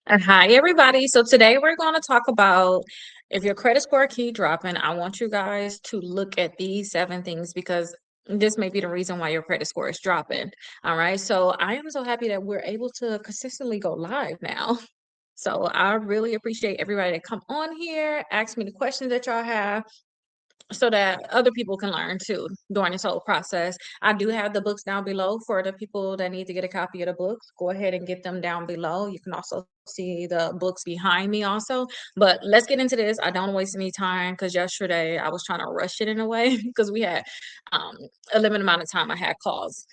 Hi, everybody. So today we're going to talk about if your credit score keep dropping. I want you guys to look at these 7 things because this may be the reason why your credit score is dropping. All right. So I am so happy that we're able to consistently go live now. So I really appreciate everybody that come on here, ask me the questions that y'all have so that other people can learn too during this whole process. I do have the books down below for the people that need to get a copy of the books. Go ahead and get them down below. You can also see the books behind me also. But let's get into this. I don't waste any time because yesterday I was trying to rush it in a way because we had um, a limited amount of time I had calls.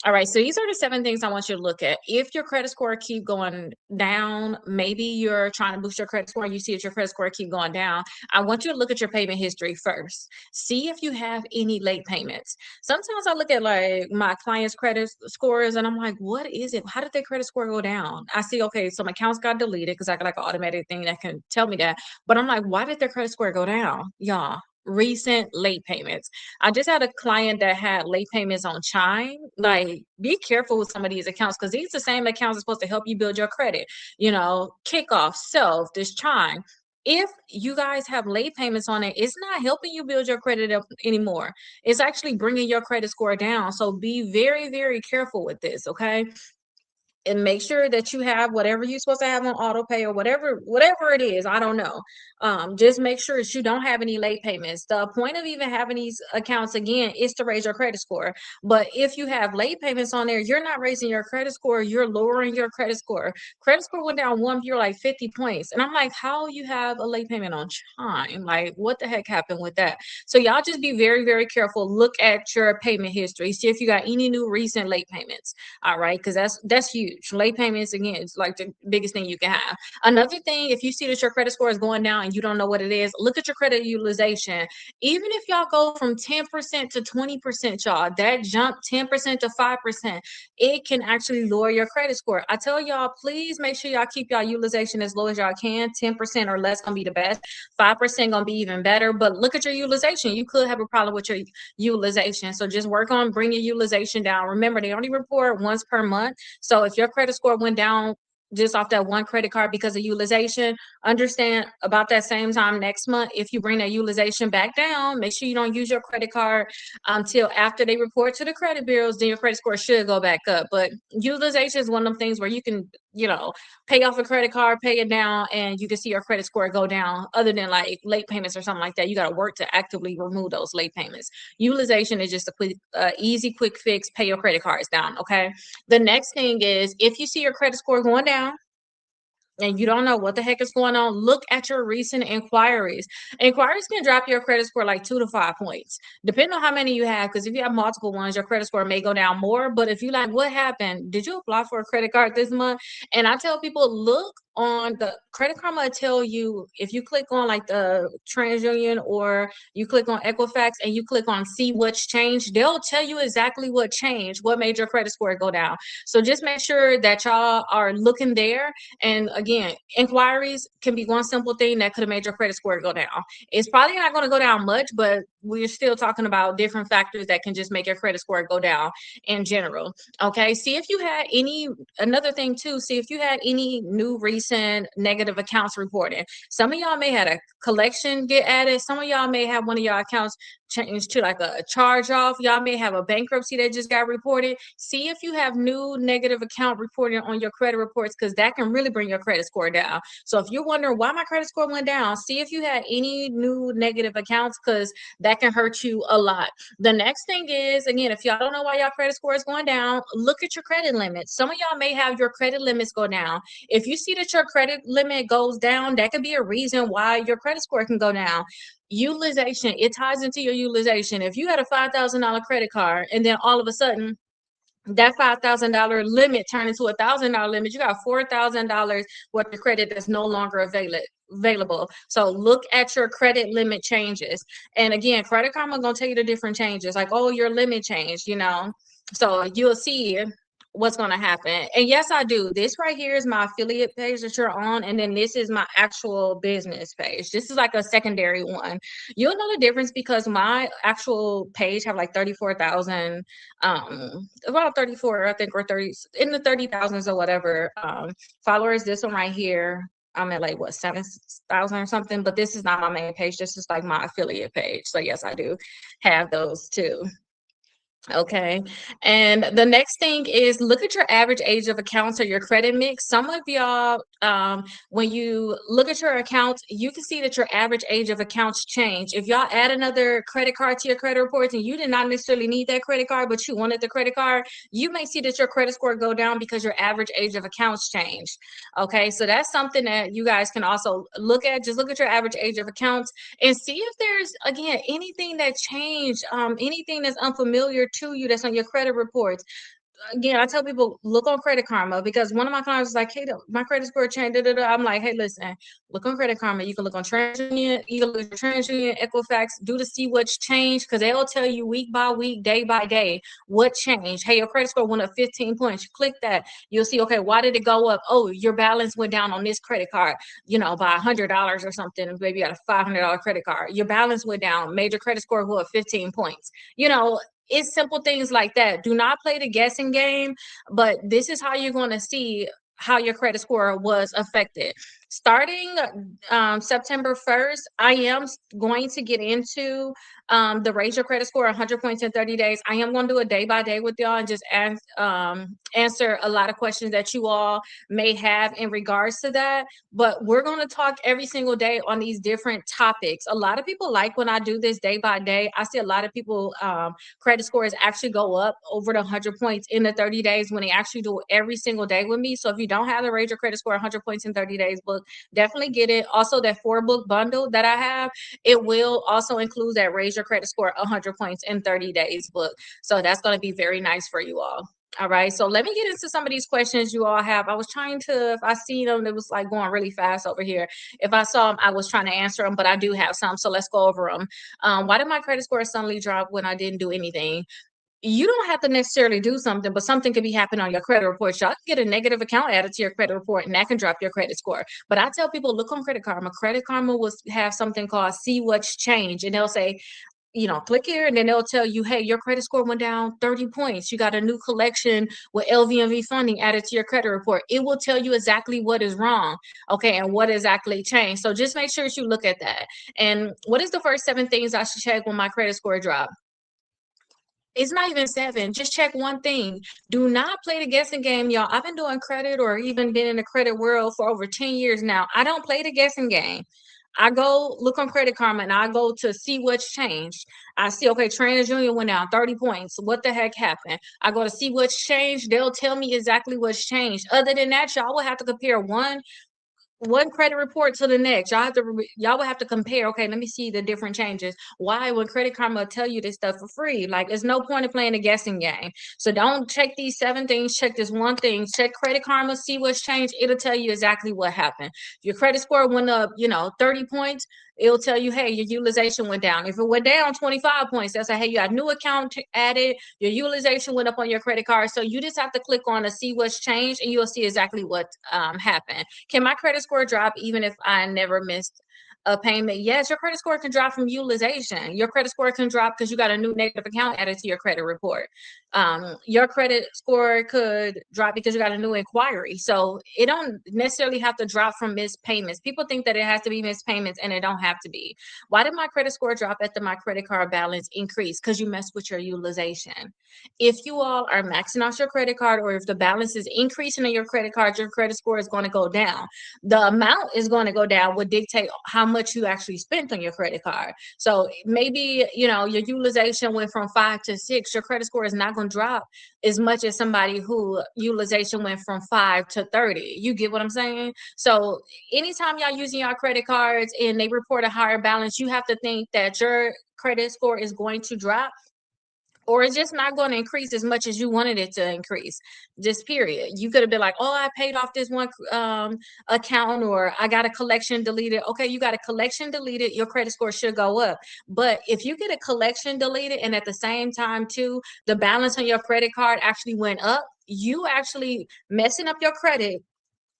All right, so these are the 7 things I want you to look at. If your credit score keep going down, maybe you're trying to boost your credit score and you see that your credit score keep going down. I want you to look at your payment history first. See if you have any late payments. Sometimes I look at like my clients' credit scores and I'm like, what is it? How did their credit score go down? I see, okay, some accounts got deleted because I got like an automatic thing that can tell me that. But I'm like, why did their credit score go down? Y'all, recent late payments. I just had a client that had late payments on Chime. Like, be careful with some of these accounts because these are the same accounts are supposed to help you build your credit. Kickoff, Self, this Chime. If you guys have late payments on it, it's not helping you build your credit up anymore. It's actually bringing your credit score down. So be very, very careful with this, okay? And make sure that you have whatever you're supposed to have on auto pay or whatever it is. I don't know. Just make sure that you don't have any late payments. The point of even having these accounts again is to raise your credit score. But if you have late payments on there, you're not raising your credit score, you're lowering your credit score. Credit score went down one year like 50 points. And I'm like, how you have a late payment on Chime? Like, what the heck happened with that? So y'all just be very, very careful. Look at your payment history. See if you got any new recent late payments. All right, because that's huge. Late payments again is like the biggest thing you can have. Another thing, if you see that your credit score is going down and you don't know what it is, look at your credit utilization. Even if y'all go from 10% to 20%, y'all, that jump 10% to 5%, it can actually lower your credit score. I tell y'all, please make sure y'all keep y'all utilization as low as y'all can. 10% or less gonna be the best. 5% gonna be even better. But look at your utilization. You could have a problem with your utilization. So just work on bringing utilization down. Remember, they only report once per month. So if your credit score went down just off that one credit card because of utilization, understand about that same time next month, if you bring that utilization back down, make sure you don't use your credit card until after they report to the credit bureaus, then your credit score should go back up. But utilization is one of them things where you can, pay off a credit card, pay it down, and you can see your credit score go down. Other than like late payments or something like that, you got to work to actively remove those late payments. Utilization is just a quick, easy, quick fix. Pay your credit cards down. Okay. The next thing is if you see your credit score going down, and you don't know what the heck is going on, look at your recent inquiries. Inquiries can drop your credit score like 2 to 5 points, depending on how many you have. Because if you have multiple ones, your credit score may go down more. But if you like, what happened? Did you apply for a credit card this month? And I tell people, look on the Credit Karma. Tell you if you click on like the TransUnion or you click on Equifax and you click on see what's changed, they'll tell you exactly what changed, what made your credit score go down. So just make sure that y'all are looking there. And again, inquiries can be one simple thing that could have made your credit score go down. It's probably not going to go down much, but we're still talking about different factors that can just make your credit score go down in general. Okay. See if you had another thing too, see if you had any new recent negative accounts reported. Some of y'all may have a collection get added. Some of y'all may have one of your accounts changed to like a charge off. Y'all may have a bankruptcy that just got reported. See if you have new negative account reporting on your credit reports because that can really bring your credit score down. So if you're wondering why my credit score went down, see if you had any new negative accounts because that can hurt you a lot. The next thing is, again, if y'all don't know why y'all credit score is going down, look at your credit limits. Some of y'all may have your credit limits go down. If you see that your credit limit goes down, that could be a reason why your credit score can go down. Utilization, it ties into your utilization. If you had a $5,000 credit card and then all of a sudden that $5,000 limit turned into $1,000 limit, you got $4,000 worth of credit that's no longer available. So look at your credit limit changes. And again, Credit Karma gonna tell you the different changes, like, oh, your limit changed, So you'll see what's going to happen. And yes, I do. This right here is my affiliate page that you're on, and then this is my actual business page. This is like a secondary one. You'll know the difference because my actual page have like 34,000, about 34, I think, or 30, in the 30,000s or whatever, followers. This one right here, I'm at like what, 7,000 or something, but this is not my main page. This is like my affiliate page. So yes, I do have those too. Okay. And the next thing is look at your average age of accounts or your credit mix. Some of y'all, when you look at your accounts, you can see that your average age of accounts change. If y'all add another credit card to your credit reports and you did not necessarily need that credit card, but you wanted the credit card, you may see that your credit score go down because your average age of accounts changed. Okay. So that's something that you guys can also look at. Just look at your average age of accounts and see if there's, again, anything that changed, anything that's unfamiliar to you that's on your credit reports. Again, I tell people look on Credit Karma, because one of my clients was like, "Hey, my credit score changed." Da, da, da. I'm like, "Hey, listen, look on Credit Karma. You can look on TransUnion, you can look at TransUnion, Equifax, do to see what's changed, because they'll tell you week by week, day by day, what changed. Hey, your credit score went up 15 points. You click that, you'll see, okay, why did it go up? Oh, your balance went down on this credit card, by $100 or something. Maybe you got a $500 credit card. Your balance went down, made your credit score go up 15 points. It's simple things like that. Do not play the guessing game, but this is how you're going to see how your credit score was affected. Starting September 1st, I am going to get into the Raise Your Credit Score 100 points in 30 days. I am going to do a day by day with y'all and just answer a lot of questions that you all may have in regards to that. But we're going to talk every single day on these different topics. A lot of people like when I do this day by day. I see a lot of people credit scores actually go up over the 100 points in the 30 days when they actually do it every single day with me. So if you don't have the Raise Your Credit Score 100 points in 30 days book, definitely get it. Also, that 4-book bundle that I have, it will also include that Raise Your Credit Score 100 points in 30 days book. So that's going to be very nice for you all. All right, so let me get into some of these questions you all have. I was trying to, if I see them, it was like going really fast over here. If I saw them, I was trying to answer them, but I do have some, so let's go over them. Why did my credit score suddenly drop when I didn't do anything? You don't have to necessarily do something, but something could be happening on your credit report. Y'all can get a negative account added to your credit report, and that can drop your credit score. But I tell people, look on Credit Karma. Credit Karma will have something called See What's Changed, and they'll say, click here, and then they'll tell you, hey, your credit score went down 30 points. You got a new collection with LVMV funding added to your credit report. It will tell you exactly what is wrong, okay, and what exactly changed. So just make sure that you look at that. And what is the first 7 things I should check when my credit score dropped? It's not even 7. Just check one thing. Do not play the guessing game, y'all. I've been doing credit, or even been in the credit world for over 10 years now. I don't play the guessing game. I go look on Credit Karma and I go to see what's changed. I see, okay, TransUnion went down 30 points. What the heck happened? I go to see what's changed. They'll tell me exactly what's changed. Other than that, y'all will have to compare one credit report to the next. Y'all will have to compare. Okay, let me see the different changes. Why, when Credit Karma tell you this stuff for free? Like, there's no point in playing a guessing game. So don't check these 7 things. Check this one thing. Check Credit Karma. See what's changed. It'll tell you exactly what happened. If your credit score went up, 30 points, it'll tell you, hey, your utilization went down. If it went down 25 points, that's like, hey, you got a new account added, your utilization went up on your credit card. So you just have to click on to see what's changed, and you'll see exactly what happened. Can my credit score drop even if I never missed a payment? Yes, your credit score can drop from utilization. Your credit score can drop because you got a new negative account added to your credit report. Your credit score could drop because you got a new inquiry. So it don't necessarily have to drop from missed payments. People think that it has to be missed payments, and it don't have to be. Why did my credit score drop after my credit card balance increased? Because you messed with your utilization. If you all are maxing out your credit card, or if the balance is increasing on your credit card, your credit score is going to go down. The amount is going to go down would dictate how much you actually spent on your credit card. So maybe, your utilization went from 5 to 6. Your credit score is not going to drop as much as somebody who utilization went from 5 to 30. You get what I'm saying? So anytime y'all using your credit cards and they report a higher balance, you have to think that your credit score is going to drop, or it's just not going to increase as much as you wanted it to increase. Just period. You could have been like, oh, I paid off this one account, or I got a collection deleted. Okay, you got a collection deleted, your credit score should go up. But if you get a collection deleted and at the same time too, the balance on your credit card actually went up, you actually messing up your credit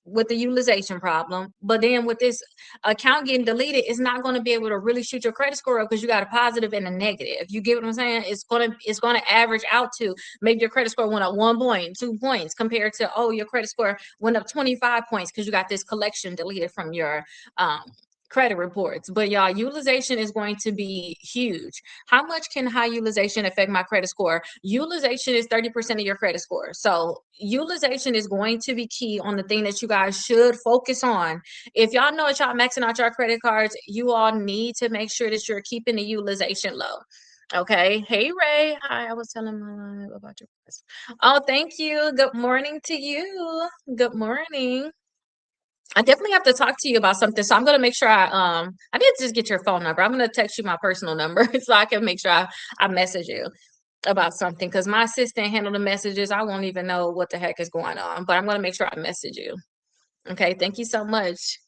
with the utilization problem. But then with this account getting deleted, it's not going to be able to really shoot your credit score up because you got a positive and a negative. You get what I'm saying? It's gonna average out to maybe your credit score went up 1 point, 2 points compared to, oh, your credit score went up 25 points because you got this collection deleted from your um credit reports. But y'all, utilization is going to be huge. How much can high utilization affect my credit score? Utilization is 30% of your credit score. So utilization is going to be key on the thing that you guys should focus on. If y'all know that y'all maxing out your credit cards, you all need to make sure that you're keeping the utilization low. Okay. Hey Ray. Hi. I was telling my live about your price. Oh, thank you. Good morning to you. Good morning. I definitely have to talk to you about something. So I'm gonna make sure I did just get your phone number. I'm gonna text you my personal number so I can make sure I message you about something because my assistant handle the messages. I won't even know what the heck is going on, but I'm gonna make sure I message you. Okay, thank you so much.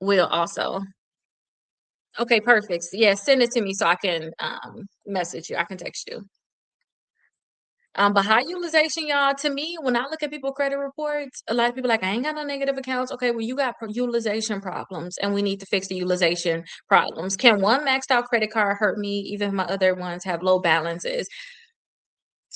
Will also. Okay, perfect. Yeah, send it to me so I can message you. I can text you. But high utilization, y'all, to me, when I look at people credit reports, a lot of people like, I ain't got no negative accounts. Okay, well, you got utilization problems and we need to fix the utilization problems. Can one maxed out credit card hurt me even if my other ones have low balances?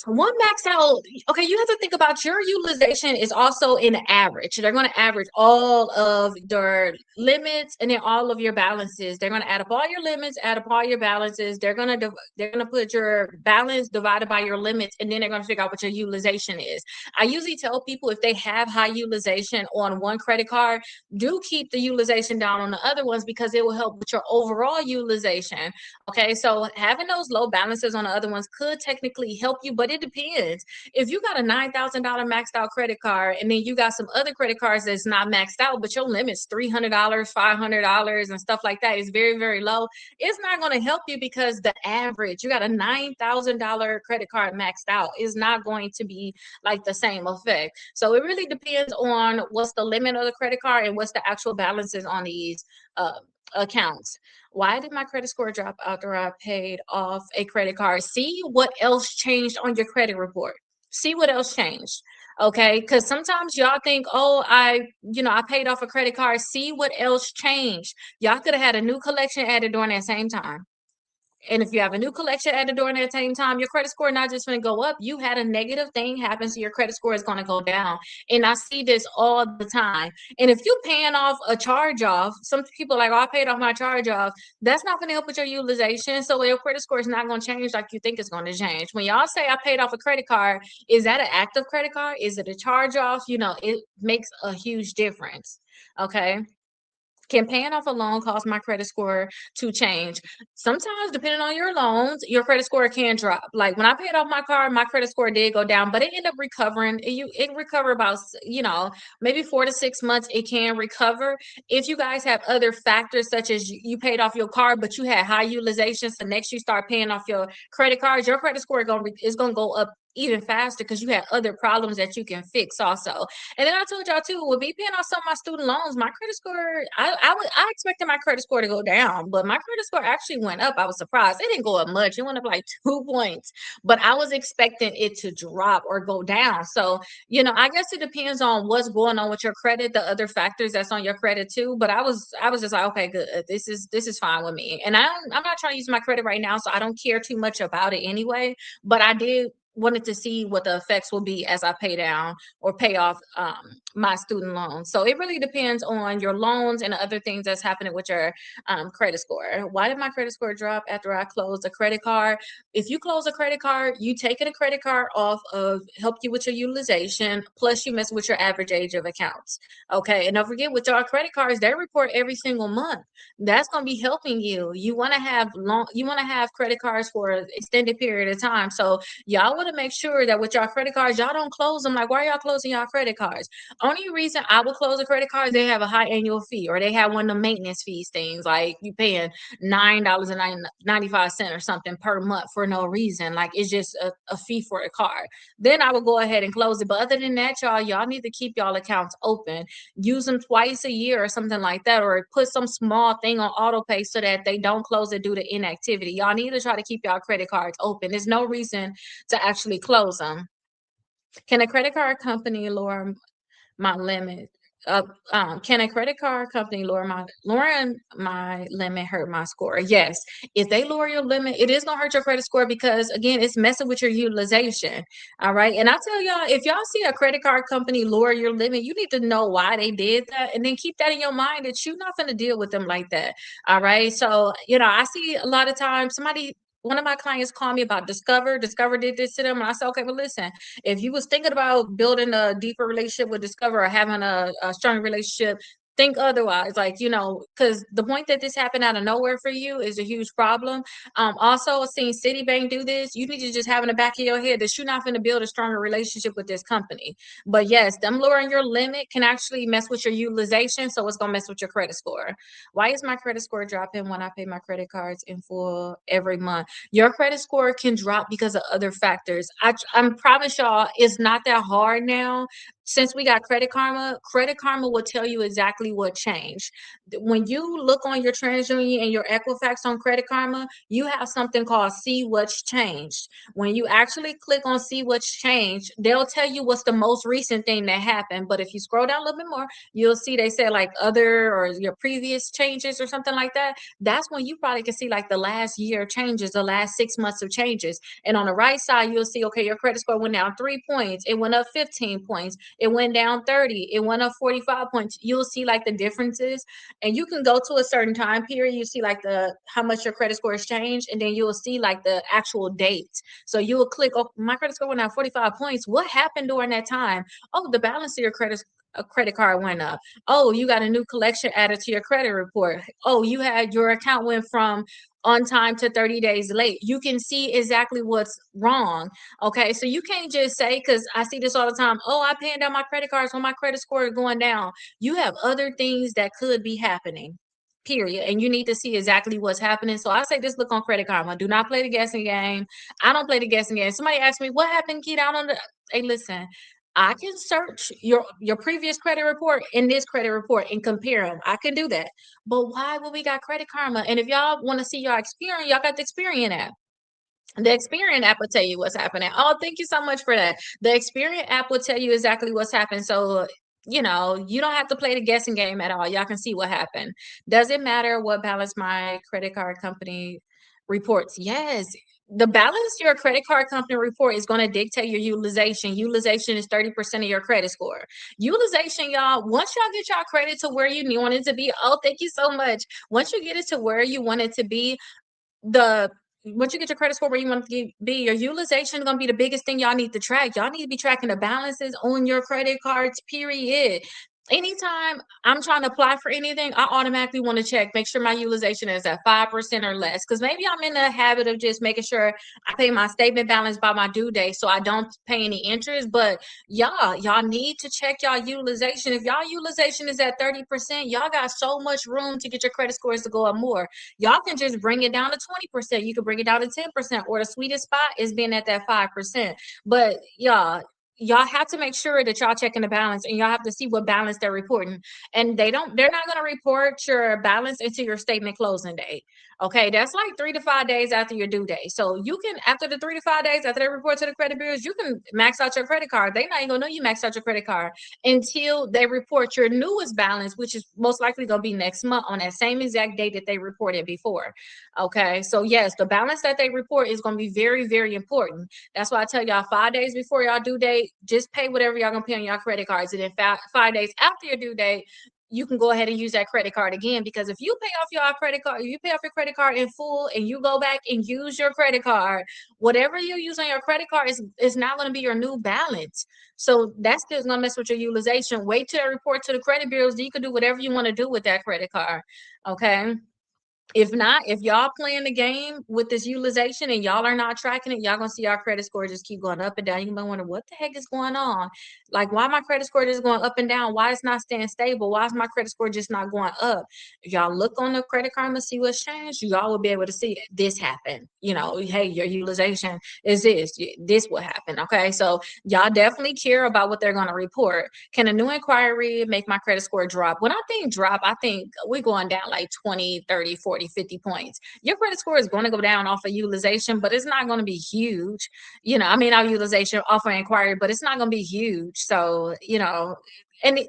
One max out, okay, you have to think about your utilization is also in the average. They're going to average all of their limits and then all of your balances. They're going to add up all your limits, add up all your balances. They're going to put your balance divided by your limits, and then they're going to figure out what your utilization is. I usually tell people if they have high utilization on one credit card, do keep the utilization down on the other ones because it will help with your overall utilization. Okay, so having those low balances on the other ones could technically help you, but it depends. If you got a $9,000 maxed out credit card and then you got some other credit cards that's not maxed out, but your limit's $300, $500, and stuff like that is very, very low, it's not going to help you because the average, you got a $9,000 credit card maxed out, is not going to be like the same effect. So it really depends on what's the limit of the credit card and what's the actual balances on these accounts. Why did my credit score drop after I paid off a credit card? See what else changed on your credit report. See what else changed. Okay, because sometimes y'all think, oh, I paid off a credit card. See what else changed. Y'all could have had a new collection added during that same time. And if you have a new collection added during that same time, your credit score not just going to go up. You had a negative thing happen, so your credit score is going to go down. And I see this all the time. And if you're paying off a charge off, some people are like, oh, I paid off my charge off. That's not going to help with your utilization. So your credit score is not going to change like you think it's going to change. When y'all say I paid off a credit card, is that an active credit card? Is it a charge off? It makes a huge difference. Okay. Can paying off a loan cause my credit score to change? Sometimes, depending on your loans, your credit score can drop. Like when I paid off my car, my credit score did go down, but it ended up recovering. It recovered about, maybe 4 to 6 months. It can recover. If you guys have other factors such as you paid off your car, but you had high utilization, so next you start paying off your credit cards, your credit score is gonna go up even faster because you had other problems that you can fix also. And then I told y'all too, with me paying off some of my student loans, my credit score, I expected my credit score to go down, but my credit score actually went up. I was surprised. It didn't go up much. It went up like 2 points, but I was expecting it to drop or go down. So, I guess it depends on what's going on with your credit, the other factors that's on your credit too. But I was just like, okay, good. This is fine with me. And I'm not trying to use my credit right now, so I don't care too much about it anyway. But I did wanted to see what the effects will be as I pay down or pay off my student loans. So it really depends on your loans and other things that's happening with your credit score. Why did my credit score drop after I closed a credit card? If you close a credit card, you taking a credit card off of help you with your utilization, plus you mess with your average age of accounts. Okay, and don't forget with your credit cards, they report every single month. That's going to be helping you. You want to have credit cards for an extended period of time. So y'all want to make sure that with y'all credit cards, y'all don't close them. Like, why are y'all closing y'all credit cards? Only reason I would close a credit card is they have a high annual fee or they have one of the maintenance fees things like you paying $9.95 or something per month for no reason. Like it's just a fee for a card. Then I would go ahead and close it. But other than that, y'all need to keep y'all accounts open. Use them twice a year or something like that, or put some small thing on auto pay so that they don't close it due to inactivity. Y'all need to try to keep y'all credit cards open. There's no reason to actually close them. Can a credit card company lower my limit can a credit card company lowering my limit hurt my score? Yes. If they lower your limit, it is gonna hurt your credit score because again, it's messing with your utilization. All right. And I tell y'all, if y'all see a credit card company lower your limit, you need to know why they did that and then keep that in your mind that you're not gonna deal with them like that. All right. So, I see a lot of times one of my clients called me about Discover. Discover did this to them. And I said, okay, well, listen, if you was thinking about building a deeper relationship with Discover or having a stronger relationship, think otherwise. Like, because the point that this happened out of nowhere for you is a huge problem. Also, seeing Citibank do this, you need to just have in the back of your head that you're not going to build a stronger relationship with this company. But yes, them lowering your limit can actually mess with your utilization, so it's going to mess with your credit score. Why is my credit score dropping when I pay my credit cards in full every month? Your credit score can drop because of other factors. I promise y'all, it's not that hard now. Since we got Credit Karma will tell you exactly what changed. When you look on your TransUnion and your Equifax on Credit Karma, you have something called See What's Changed. When you actually click on See What's Changed, they'll tell you what's the most recent thing that happened. But if you scroll down a little bit more, you'll see they say like other or your previous changes or something like that. That's when you probably can see like the last year changes, the last 6 months of changes. And on the right side, you'll see, okay, your credit score went down 3 points, it went up 15 points, it went down 30, it went up 45 points. You'll see like the differences. And you can go to a certain time period, you see like the how much your credit score has changed, and then you'll see like the actual date. So you will click, oh, my credit score went down 45 points. What happened during that time? Oh, the balance of your credit card went up. Oh, you got a new collection added to your credit report. Oh, you had your account went from on time to 30 days late. You can see exactly what's wrong. Okay. So you can't just say, because I see this all the time, oh, I'm paying down my credit cards when my credit score is going down. You have other things that could be happening. Period. And you need to see exactly what's happening. So I say just look on Credit Karma. Do not play the guessing game. I don't play the guessing game. Somebody asked me what happened, Keith. I don't know. Hey, listen, I can search your previous credit report and this credit report and compare them. I can do that. But why would we got Credit Karma? And if y'all want to see your experience, y'all got the Experian app. The Experian app will tell you what's happening. Oh, thank you so much for that. The Experian app will tell you exactly what's happening. So, you don't have to play the guessing game at all. Y'all can see what happened. Does it matter what balance my credit card company reports? Yes. The balance your credit card company report is going to dictate your utilization. Utilization is 30% of your credit score. Utilization, y'all, once y'all get y'all credit to where you want it to be, oh, thank you so much. Once you get it to where you want it to be, the once you get your credit score where you want to be, your utilization is going to be the biggest thing y'all need to track. Y'all need to be tracking the balances on your credit cards, period. Anytime I'm trying to apply for anything, I automatically want to check, make sure my utilization is at 5% or less. Because maybe I'm in the habit of just making sure I pay my statement balance by my due date so I don't pay any interest. But y'all need to check y'all utilization. If y'all utilization is at 30%, y'all got so much room to get your credit scores to go up more. Y'all can just bring it down to 20%. You can bring it down to 10%, or the sweetest spot is being at that 5%. But y'all have to make sure that y'all checking the balance, and y'all have to see what balance they're reporting. And they're not going to report your balance until your statement closing date. Okay, that's like 3 to 5 days after your due date. So you can, after the 3 to 5 days after they report to the credit bureaus, you can max out your credit card. They not even gonna know you maxed out your credit card until they report your newest balance, which is most likely gonna be next month on that same exact date that they reported before. Okay, so yes, the balance that they report is gonna be very, very important. That's why I tell y'all 5 days before y'all due date, just pay whatever y'all gonna pay on y'all credit cards. And then 5 days after your due date, you can go ahead and use that credit card again. Because if you pay off your credit card, if you pay off your credit card in full and you go back and use your credit card, whatever you use on your credit card is not going to be your new balance. So that's just going to mess with your utilization. Wait till they report to the credit bureaus. You can do whatever you want to do with that credit card. Okay. If not, if y'all playing the game with this utilization and y'all are not tracking it, y'all gonna see our credit score just keep going up and down. You might wonder what the heck is going on. Like, why my credit score just going up and down? Why it's not staying stable? Why is my credit score just not going up? If y'all look on the Credit Karma, see what's changed, y'all will be able to see this happen. Hey, your utilization is this will happen. Okay, so y'all definitely care about what they're gonna report. Can a new inquiry make my credit score drop? When I think drop, I think we're going down like 20, 30, 40 40, 50 points. Your credit score is going to go down off of utilization, but it's not going to be huge. I mean, our utilization off of inquiry, but it's not going to be huge. So, and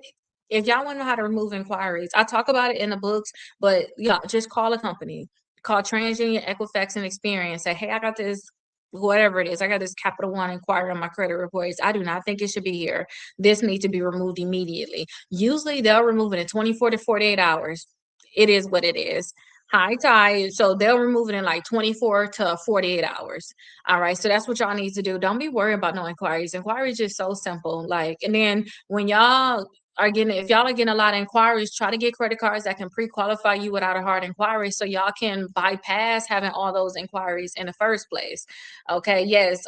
if y'all want to know how to remove inquiries, I talk about it in the books, but yeah, just call a company, call TransUnion, Equifax, and Experian. Say, hey, I got this, whatever it is, I got this Capital One inquiry on my credit reports. I do not think it should be here. This needs to be removed immediately. Usually they'll remove it in 24 to 48 hours. It is what it is. High tide, so they'll remove it in like 24 to 48 hours. All right, so that's what y'all need to do. Don't be worried about no inquiries. Inquiries just so simple. Like, and then when y'all if y'all are getting a lot of inquiries, try to get credit cards that can pre-qualify you without a hard inquiry so y'all can bypass having all those inquiries in the first place. Okay, yes,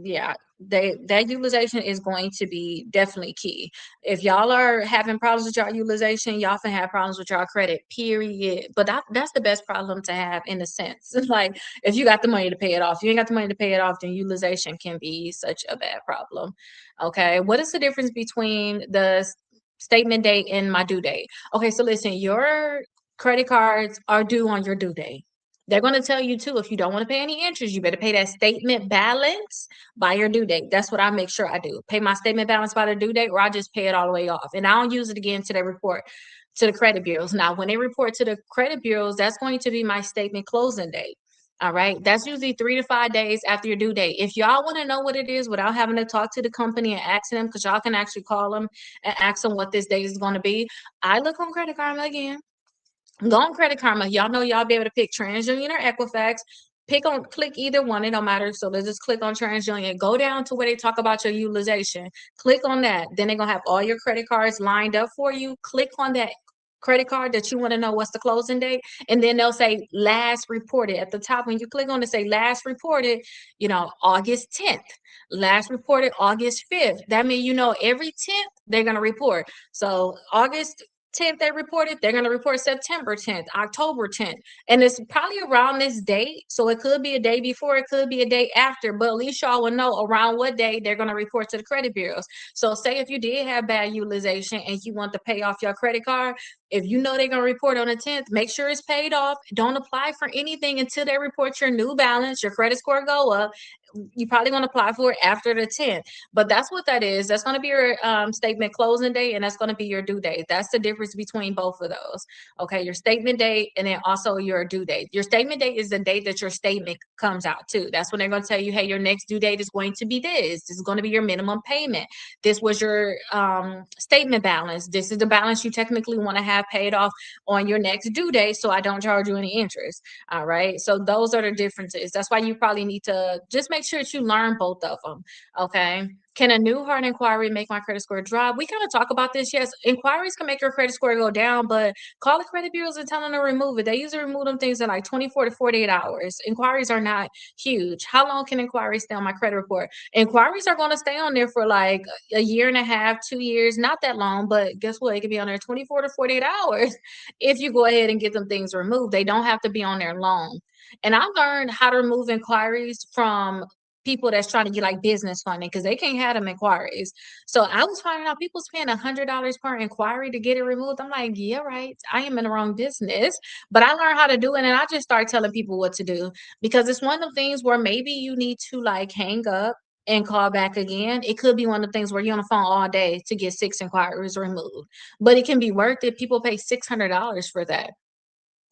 yeah, that utilization is going to be definitely key. If y'all are having problems with your utilization, y'all can have problems with your credit, period. But that's the best problem to have in a sense. Like, if you got the money to pay it off, you ain't got the money to pay it off, then utilization can be such a bad problem. Okay, what is the difference between the statement date and my due date? Okay, so listen, your credit cards are due on your due date. They're going to tell you too, if you don't want to pay any interest, you better pay that statement balance by your due date. That's what I make sure I do. Pay my statement balance by the due date, or I just pay it all the way off. And I don't use it again till they report to the credit bureaus. Now, when they report to the credit bureaus, that's going to be my statement closing date. All right. That's usually 3 to 5 days after your due date. If y'all want to know what it is without having to talk to the company and ask them, because y'all can actually call them and ask them what this date is going to be. I look on Credit Karma again. Go on Credit Karma. Y'all know y'all be able to pick TransUnion or Equifax. Click either one. It don't matter. So let's just click on TransUnion. Go down to where they talk about your utilization. Click on that. Then they're gonna have all your credit cards lined up for you. Click on that credit card that you want to know what's the closing date, and then they'll say last reported at the top. When you click on it, say last reported, August 10th. Last reported August 5th. That means every 10th they're gonna report. So August 10th they reported, they're going to report September 10th, October 10th. And it's probably around this date. So it could be a day before, it could be a day after, but at least y'all will know around what day they're going to report to the credit bureaus. So say if you did have bad utilization and you want to pay off your credit card, if you know they're going to report on the 10th, make sure it's paid off. Don't apply for anything until they report your new balance, your credit score go up. You probably want to apply for it after the 10th. But that's what that is. That's going to be your statement closing date, and that's going to be your due date. That's the difference between both of those. Okay, your statement date and then also your due date. Your statement date is the date that your statement comes out to. That's when they're going to tell you, hey, your next due date is going to be this. This is going to be your minimum payment. This was your statement balance. This is the balance you technically want to have paid off on your next due date, so I don't charge you any interest. All right, so those are the differences. That's why you probably need to just make sure that you learn both of them. Okay, can a new hard inquiry make my credit score drop? We kind of talk about this. Yes, inquiries can make your credit score go down, but call the credit bureaus and tell them to remove it. They usually remove them things in like 24 to 48 hours. Inquiries are not huge. How long can inquiries stay on my credit report? Inquiries are going to stay on there for like a year and a half, 2 years, not that long, but guess what? It can be on there 24 to 48 hours if you go ahead and get them things removed. They don't have to be on there long. And I learned how to remove inquiries from people that's trying to get like business funding because they can't have them inquiries. So I was finding out people's paying $100 per inquiry to get it removed. I'm like, yeah, right. I am in the wrong business, but I learned how to do it, and I just started telling people what to do because it's one of the things where maybe you need to like hang up and call back again. It could be one of the things where you're on the phone all day to get 6 inquiries removed, but it can be worth it. People pay $600 for that.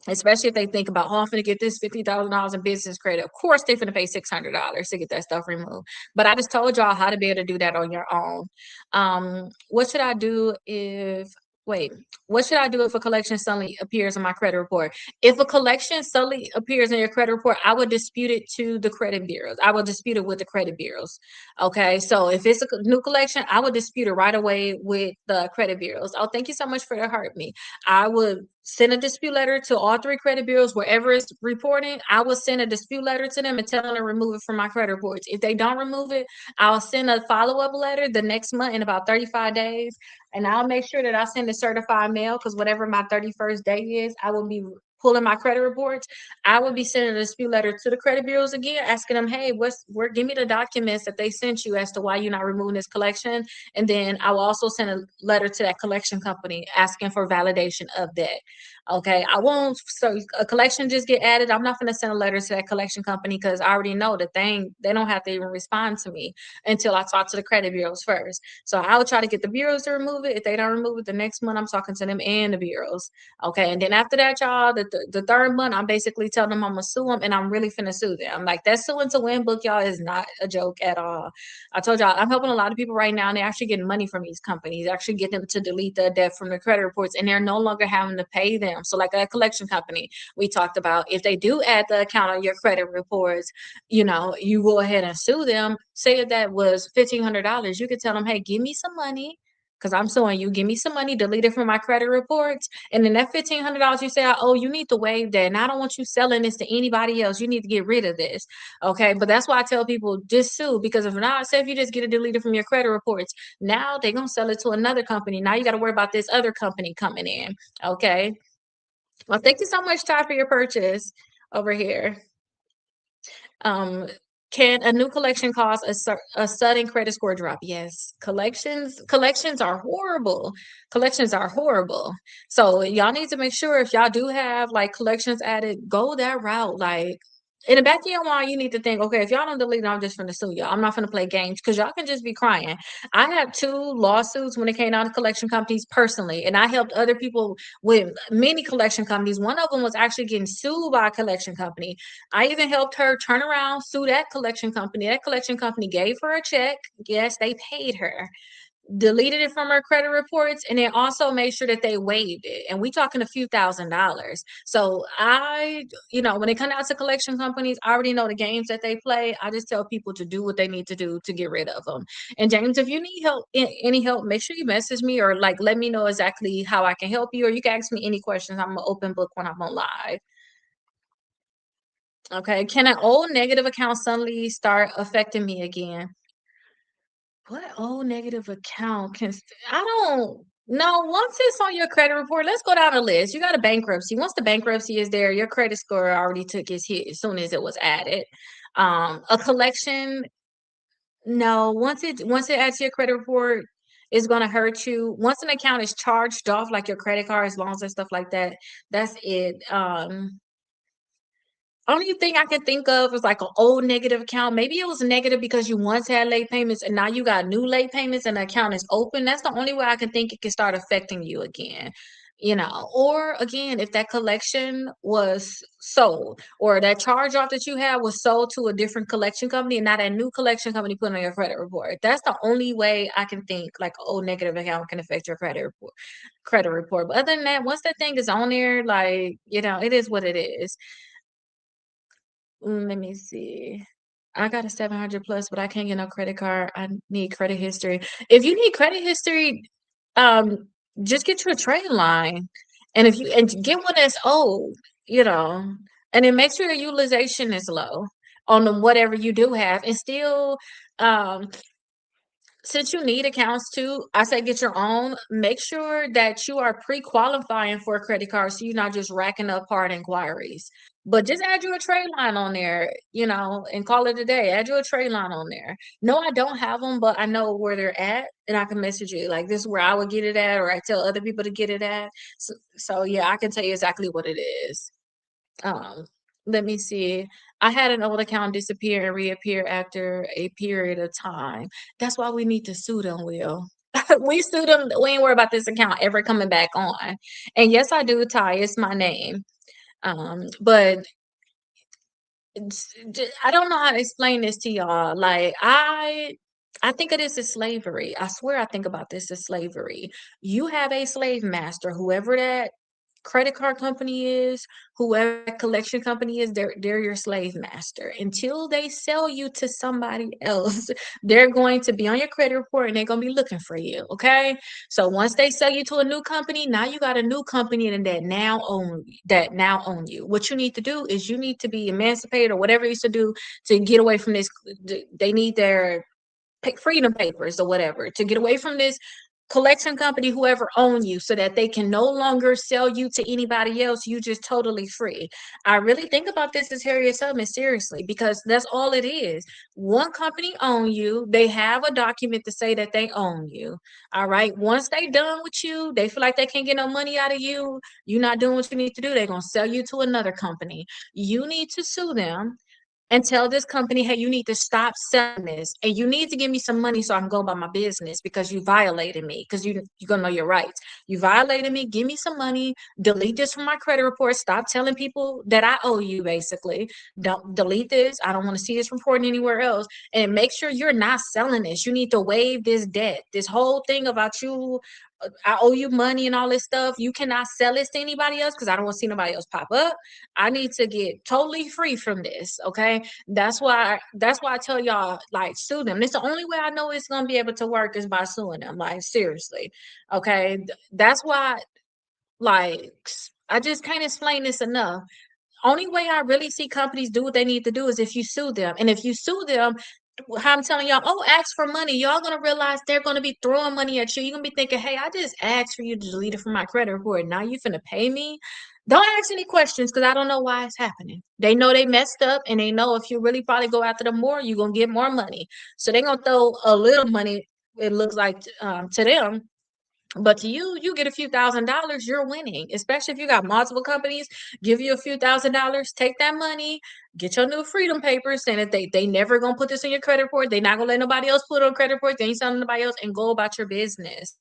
Especially if they think about, oh, I'm gonna get this $50,000 in business credit. Of course, they're gonna pay $600 to get that stuff removed. But I just told y'all how to be able to do that on your own. What should I do if wait, what should I do if a collection suddenly appears on my credit report? If a collection suddenly appears in your credit report, I would dispute it to the credit bureaus. I will dispute it with the credit bureaus. Okay, so if it's a new collection, I would dispute it right away with the credit bureaus. Oh, thank you so much for the hurt me. I would send a dispute letter to all 3 credit bureaus, wherever it's reporting. I will send a dispute letter to them and tell them to remove it from my credit reports. If they don't remove it, I'll send a follow-up letter the next month in about 35 days. And I'll make sure that I send a certified mail because whatever my 31st day is, I will be pulling my credit reports, I would be sending a dispute letter to the credit bureaus again, asking them, hey, give me the documents that they sent you as to why you're not removing this collection. And then I will also send a letter to that collection company asking for validation of that. Okay, I won't. So a collection just get added. I'm not going to send a letter to that collection company because I already know that they don't have to even respond to me until I talk to the credit bureaus first. So I will try to get the bureaus to remove it. If they don't remove it, the next month I'm talking to them and the bureaus. Okay, and then after that, y'all, the third month, I'm basically telling them I'm gonna sue them, and I'm really finna sue them. Like that suing to win book, y'all, is not a joke at all. I told y'all I'm helping a lot of people right now, and they're actually getting money from these companies, actually get them to delete the debt from their credit reports, and they're no longer having to pay them. So, like a collection company we talked about, if they do add the account on your credit reports, you go ahead and sue them. Say if that was $1,500, you could tell them, hey, give me some money because I'm suing you. Give me some money, delete it from my credit reports. And then that $1,500 you say, oh, you need to waive that. And I don't want you selling this to anybody else. You need to get rid of this. Okay. But that's why I tell people just sue, because if not, say if you just get it deleted from your credit reports, now they're going to sell it to another company. Now you got to worry about this other company coming in. Okay. Well, thank you so much, Ty, for your purchase over here. Can a new collection cause a sudden credit score drop? Yes. Collections are horrible. Collections are horrible. So y'all need to make sure if y'all do have like collections added, go that route. Like in the back of your mind, you need to think, okay, if y'all don't delete it, I'm just gonna sue y'all. I'm not gonna play games because y'all can just be crying. I had 2 lawsuits when it came down to collection companies personally, and I helped other people with many collection companies. One of them was actually getting sued by a collection company. I even helped her turn around, sue that collection company. That collection company gave her a check. Yes, they paid her, deleted it from her credit reports, and then also made sure that they waived it. And we talking a few $1,000s. So when it comes out to collection companies, I already know the games that they play. I just tell people to do what they need to do to get rid of them. And James, if you need help, any help, make sure you message me or like let me know exactly how I can help you, or you can ask me any questions. I'm an open book when I'm on live. Okay. Can an old negative account suddenly start affecting me again? What old negative account I don't know. Once it's on your credit report, let's go down the list. You got a bankruptcy. Once the bankruptcy is there, your credit score already took its hit as soon as it was added. A collection, no, once it adds to your credit report, it's gonna hurt you. Once an account is charged off, like your credit cards, loans, and stuff like that, that's it. Only thing I can think of is like an old negative account. Maybe it was negative because you once had late payments and now you got new late payments and the account is open. That's the only way I can think it can start affecting you again. Or again, if that collection was sold or that charge off that you had was sold to a different collection company and not a new collection company put on your credit report. That's the only way I can think like an old negative account can affect your credit report. But other than that, once that thing is on there, like, it is what it is. Let me see. I got a 700 plus, but I can't get no credit card. I need credit history. If you need credit history, um, just get you a trade line. And get one that's old, and then make sure your utilization is low on whatever you do have. And still, um, since you need accounts too, I say get your own. Make sure that you are pre-qualifying for a credit card so you're not just racking up hard inquiries. But just add you a trade line on there, and call it a day. Add you a trade line on there. No, I don't have them, but I know where they're at, and I can message you. Like, this is where I would get it at, or I tell other people to get it at. So yeah, I can tell you exactly what it is. Um, Let me see. I had an old account disappear and reappear after a period of time. That's why we need to sue them, Will. We sue them. We ain't worry about this account ever coming back on. And yes, I do, Ty. It's my name. But I don't know how to explain this to y'all. Like, I think of this as slavery. I swear I think about this as slavery. You have a slave master, whoever that credit card company is, whoever that collection company is, they're your slave master. Until they sell you to somebody else, they're going to be on your credit report and they're going to be looking for you. Okay. So once they sell you to a new company, now you got a new company and that now own you. What you need to do is you need to be emancipated or whatever you used to do to get away from this. They need their freedom papers or whatever to get away from this collection company, whoever own you, so that they can no longer sell you to anybody else. You just totally free. I really think about this as Harriet Tubman, seriously, because that's all it is. One company own you. They have a document to say that they own you. All right. Once they done with you, they feel like they can't get no money out of you. You're not doing what you need to do. They're gonna sell you to another company. You need to sue them and tell this company, hey, you need to stop selling this, and you need to give me some money so I can go about my business, because you violated me, because you're gonna know your rights. You violated me. Give me some money. Delete this from my credit report. Stop telling people that I owe you. Basically, don't delete this. I don't want to see this reporting anywhere else. And make sure you're not selling this. You need to waive this debt. This whole thing about you, I owe you money and all this stuff. You cannot sell this to anybody else, because I don't want to see nobody else pop up. I need to get totally free from this. Okay. That's why I tell y'all, like, sue them. It's the only way I know it's gonna be able to work is by suing them. Like, seriously. Okay. That's why, like, I just can't explain this enough. Only way I really see companies do what they need to do is if you sue them. And if you sue them, how I'm telling y'all, oh, ask for money. Y'all gonna realize they're gonna be throwing money at you. You're gonna be thinking, hey, I just asked for you to delete it from my credit report. Now you finna pay me. Don't ask any questions, because I don't know why it's happening. They know they messed up, and they know if you really probably go after them more, you're gonna get more money. So they're gonna throw a little money, it looks like, to them, but to you, you get a few $1,000s, you're winning. Especially if you got multiple companies, give you a few $1,000s, take that money, get your new freedom papers, saying that they never gonna put this in your credit report. They not gonna let nobody else put it on credit report. They ain't selling nobody else, and go about your business.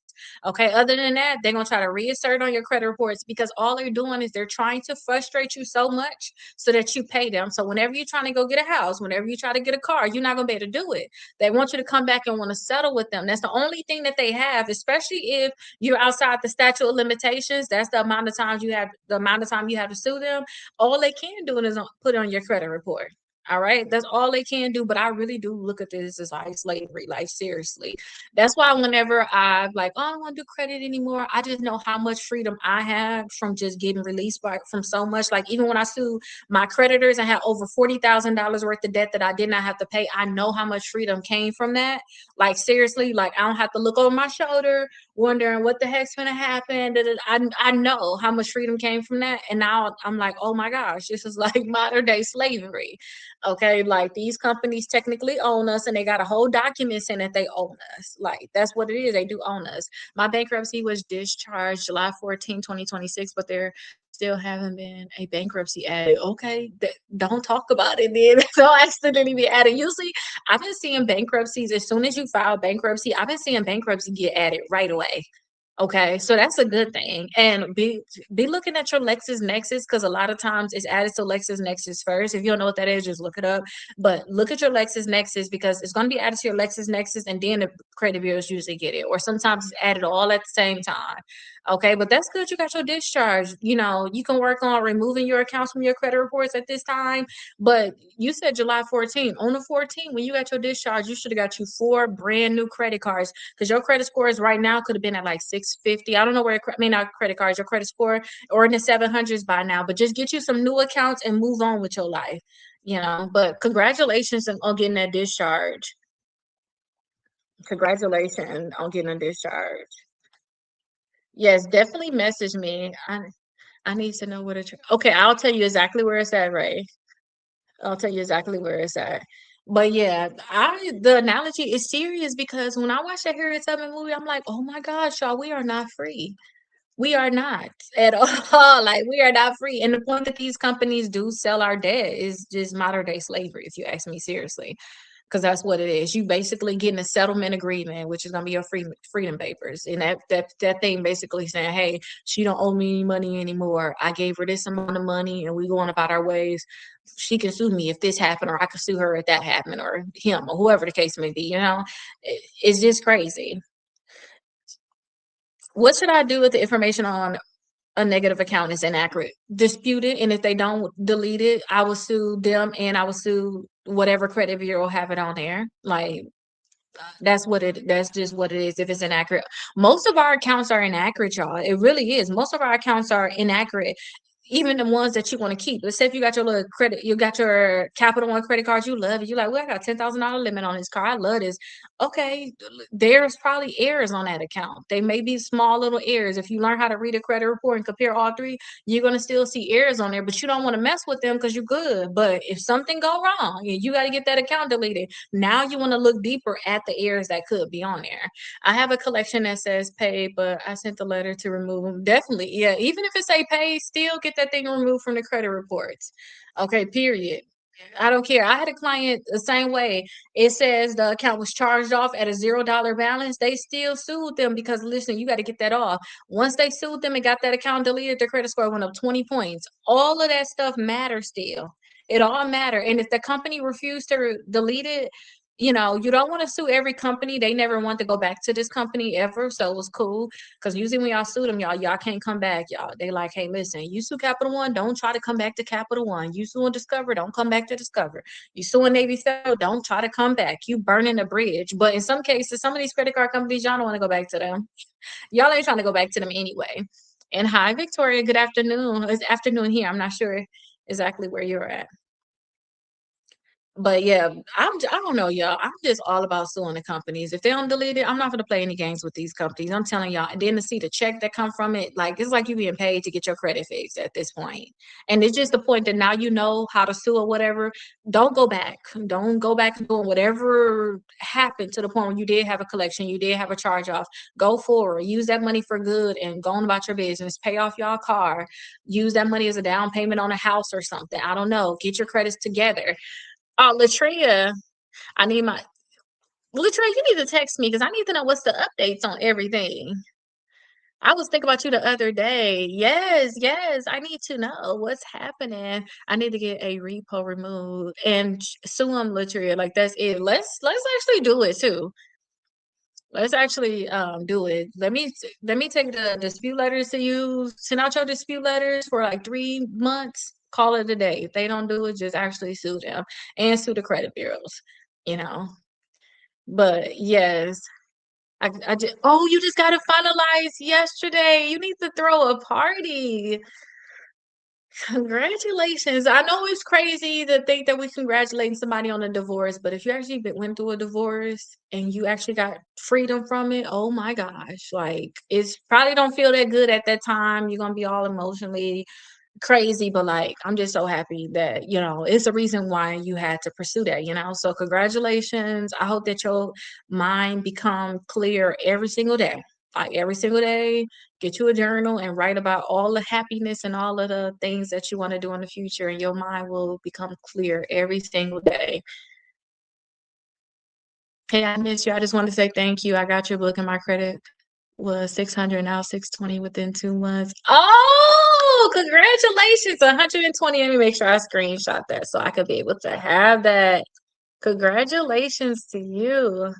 Okay. Other than that, they're gonna try to reassert on your credit reports, because all they're doing is they're trying to frustrate you so much so that you pay them. So whenever you're trying to go get a house, whenever you try to get a car, you're not gonna be able to do it. They want you to come back and want to settle with them. That's the only thing that they have, especially if you're outside the statute of limitations. That's the amount of time you have to sue them. All they can do is put it on your credit report. All right. That's all they can do. But I really do look at this as like slavery, like, seriously. That's why whenever I'm like, oh, I don't want to do credit anymore, I just know how much freedom I have from just getting released from so much. Like, even when I sue my creditors, I had over $40,000 worth of debt that I did not have to pay. I know how much freedom came from that. Like, seriously, like, I don't have to look over my shoulder wondering what the heck's gonna happen. I know how much freedom came from that. And now I'm like, oh my gosh, this is like modern day slavery. Okay. Like, these companies technically own us, and they got a whole document saying that they own us. Like, that's what it is. They do own us. My bankruptcy was discharged July 14, 2026, but there still haven't been a bankruptcy added. Okay. Don't talk about it then. Don't accidentally be added. Usually I've been seeing bankruptcies as soon as you file bankruptcy. I've been seeing bankruptcy get added right away. Okay, so that's a good thing. And be looking at your LexisNexis, because a lot of times it's added to LexisNexis first. If you don't know what that is, just look it up. But look at your LexisNexis, because it's going to be added to your LexisNexis, and then the credit bureaus usually get it. Or sometimes it's added all at the same time. Okay, but that's good. You got your discharge. You can work on removing your accounts from your credit reports at this time. But you said July 14th. On the 14th, when you got your discharge, you should have got you 4 brand new credit cards, because your credit scores right now could have been at like 650. I don't know where, not credit cards, your credit score, or in the 700s by now. But just get you some new accounts and move on with your life. But congratulations on getting that discharge. Congratulations on getting a discharge. Yes, definitely message me. I need to know what okay, I'll tell you exactly where it's at, Ray. I'll tell you exactly where it's at. But yeah, the analogy is serious, because when I watch that Harriet Tubman movie, I'm like, oh my gosh, y'all, we are not free. We are not at all. Like, we are not free. And the point that these companies do sell our debt is just modern day slavery, if you ask me, seriously. Because that's what it is. You basically getting a settlement agreement, which is gonna be your freedom papers. And that thing basically saying, hey, she don't owe me any money anymore. I gave her this amount of money, and we going about our ways. She can sue me if this happened, or I can sue her if that happened, or him, or whoever the case may be. It's just crazy. What should I do with the information on a negative account is inaccurate? Dispute it, and if they don't delete it, I will sue them, and I will sue whatever credit bureau have it on there. Like, that's just what it is. If it's inaccurate, most of our accounts are inaccurate, y'all. It really is. Most of our accounts are inaccurate, even the ones that you want to keep. Let's say if you got your little credit, you got your Capital One credit cards, you love it. You're like, well, I got $10,000 limit on this car. I love this. Okay, there's probably errors on that account. They may be small little errors. If you learn how to read a credit report and compare all three, you're gonna still see errors on there, but you don't want to mess with them because you're good. But if something go wrong, you got to get that account deleted. Now you want to look deeper at the errors that could be on there. I have a collection that says paid, but I sent the letter to remove them. Definitely, yeah. Even if it say paid, still get that thing removed from the credit reports. Okay, period. I don't care. I had a client the same way. It says the account was charged off at a $0 balance. They still sued them because listen, you got to get that off. Once they sued them and got that account deleted, their credit score went up 20 points. All of that stuff matters still. It all matter. And if the company refused to delete it, you don't want to sue every company. They never want to go back to this company ever. So it was cool. Because usually when y'all sue them, y'all can't come back, y'all. They like, hey, listen, you sue Capital One, don't try to come back to Capital One. You suing Discover, don't come back to Discover. You suing Navy Federal, don't try to come back. You burning a bridge. But in some cases, some of these credit card companies, y'all don't want to go back to them. Y'all ain't trying to go back to them anyway. And hi, Victoria. Good afternoon. It's afternoon here. I'm not sure exactly where you're at. But yeah, I don't know, y'all. I'm just all about suing the companies. If they don't delete it, I'm not gonna play any games with these companies. I'm telling y'all. And then to see the check that come from it, like it's like you being paid to get your credit fixed at this point. And it's just the point that now you know how to sue or whatever. Don't go back. Don't go back and doing whatever happened to the point where you did have a collection, you did have a charge off. Go forward. Use that money for good and go on about your business. Pay off y'all car. Use that money as a down payment on a house or something. I don't know. Get your credits together. Oh, Latria, I need my Latria, you need to text me because I need to know what's the updates on everything. I was thinking about you the other day. Yes, yes. I need to know what's happening. I need to get a repo removed and sue them, Latria. Like that's it. Let's actually do it too. Let's actually do it. Let me take the dispute letters to you. Send out your dispute letters for like 3 months. Call it a day. If they don't do it, just actually sue them and sue the credit bureaus. You know. But yes, I just. Oh, you just got to finalize yesterday. You need to throw a party. Congratulations. I know it's crazy to think that we congratulating somebody on a divorce, but if you actually went through a divorce and you actually got freedom from it, oh my gosh. Like it's probably don't feel that good at that time. You're gonna be all emotionally crazy, but like I'm just so happy that, it's a reason why you had to pursue that. So congratulations. I hope that your mind become clear every single day. Like every single day, get you a journal and write about all the happiness and all of the things that you want to do in the future, and your mind will become clear every single day. Hey, I miss you. I just want to say thank you. I got your book and my credit was 600, now 620 within 2 months. Oh, congratulations. 120. Let me make sure I screenshot that so I could be able to have that. Congratulations to you.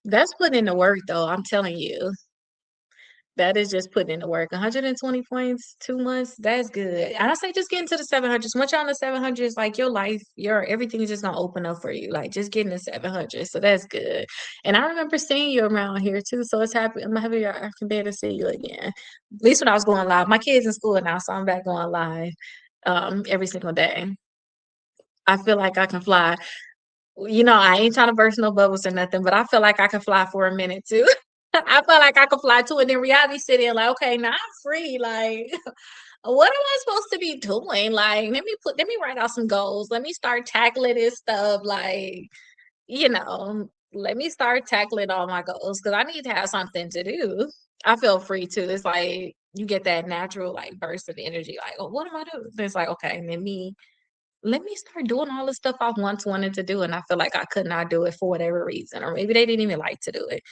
That's putting in the work though. I'm telling you. That is just putting in the work. 120 points, 2 months. That's good. And I say just get into the 700s. Once you're on the 700s, like your life, your everything is just gonna open up for you. Like just getting the 700s. So that's good. And I remember seeing you around here too. So it's happy. I'm happy I can be able to see you again. At least when I was going live. My kids in school now, so I'm back going live every single day. I feel like I can fly. I ain't trying to burst no bubbles or nothing, but I feel like I can fly for a minute too. I feel like I could fly too, and then reality city, like, okay, now I'm free. Like, what am I supposed to be doing? Like, let me write out some goals. Let me start tackling this stuff. Like, let me start tackling all my goals because I need to have something to do. I feel free too. It's like you get that natural like burst of energy. Like, oh, what am I doing? It's like, okay, and then let me start doing all the stuff I once wanted to do, and I feel like I could not do it for whatever reason, or maybe they didn't even like to do it.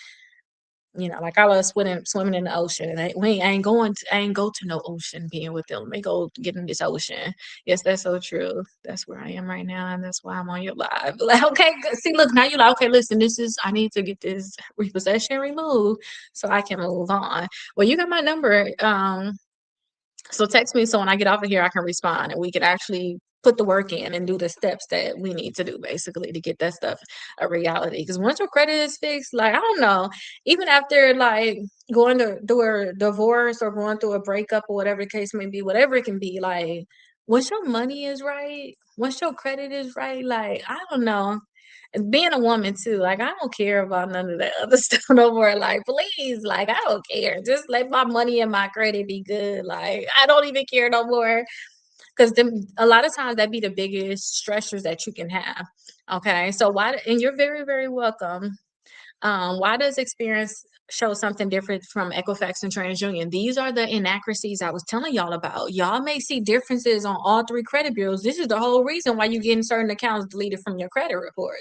Like I love swimming in the ocean, and I ain't go to no ocean being with them. They go get in this ocean. Yes, that's so true. That's where I am right now, and that's why I'm on your live. Like, okay, see, look, now you're like, okay, listen, I need to get this repossession removed so I can move on. Well, you got my number. So text me so when I get off of here, I can respond and we can actually put the work in and do the steps that we need to do basically to get that stuff a reality. Because once your credit is fixed, like I don't know, even after like going through a divorce or going through a breakup or whatever the case may be, whatever it can be, like once your money is right, once your credit is right, like I don't know. being a woman too, like, I don't care about none of that other stuff no more, like, please, like, I don't care, just let my money and my credit be good, like, I don't even care no more. 'Cause them a lot of times that be the biggest stressors that you can have, okay? So why and you're very, very welcome. Why does experience show something different from Equifax and TransUnion? These are the inaccuracies I was telling y'all about. Y'all may see differences on all three credit bureaus. This is the whole reason why you're getting certain accounts deleted from your credit report.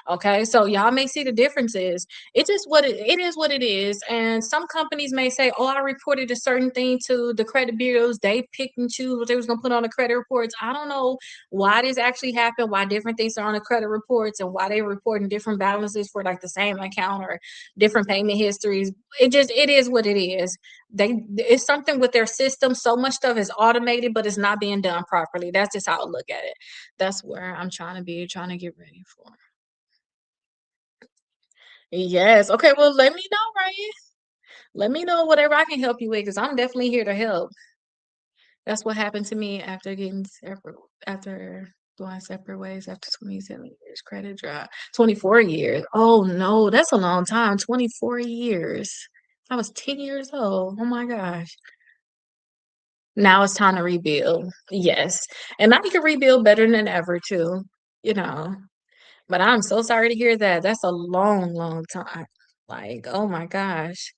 Okay, so y'all may see the differences. It just it is what it is. And some companies may say, "Oh, I reported a certain thing to the credit bureaus. They picked and choose what they was gonna put on the credit reports." I don't know why this actually happened, why different things are on the credit reports, and why they reporting different balances for like the same account or different payment histories. It is what it is. It's something with their system. So much stuff is automated, but it's not being done properly. That's just how I look at it. That's where I'm trying to be, trying to get ready for. Yes. Okay. Well, let me know, Ryan. Let me know whatever I can help you with, because I'm definitely here to help. That's what happened to me after getting separate, after going separate ways after 27 years. Credit drop. 24 years. Oh no, that's a long time. 24 years. I was 10 years old. Oh my gosh. Now it's time to rebuild. Yes. And I can rebuild better than ever too, you know. But I'm so sorry to hear that. That's a long, long time. Like, oh my gosh.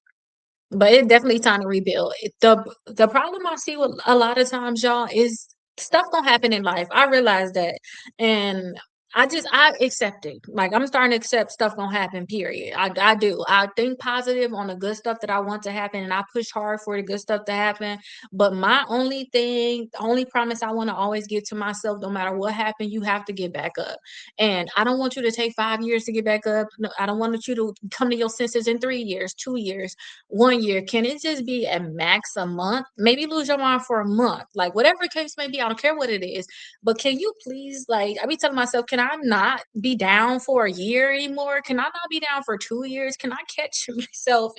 But it definitely time to rebuild. The problem I see with a lot of times, y'all, is stuff gonna happen in life. I realize that, and I accept it. Like I'm starting to accept stuff gonna happen. Period. I do. I think positive on the good stuff that I want to happen, and I push hard for the good stuff to happen. But my only thing, the only promise I want to always give to myself, no matter what happened, you have to get back up. And I don't want you to take 5 years to get back up. No, I don't want you to come to your senses in 3 years, 2 years. 1 year. Can it just be at max a month? Maybe lose your mind for a month. Like whatever the case may be, I don't care what it is. But can you please, like, I be telling myself, can I not be down for a year anymore? Can I not be down for 2 years? Can I catch myself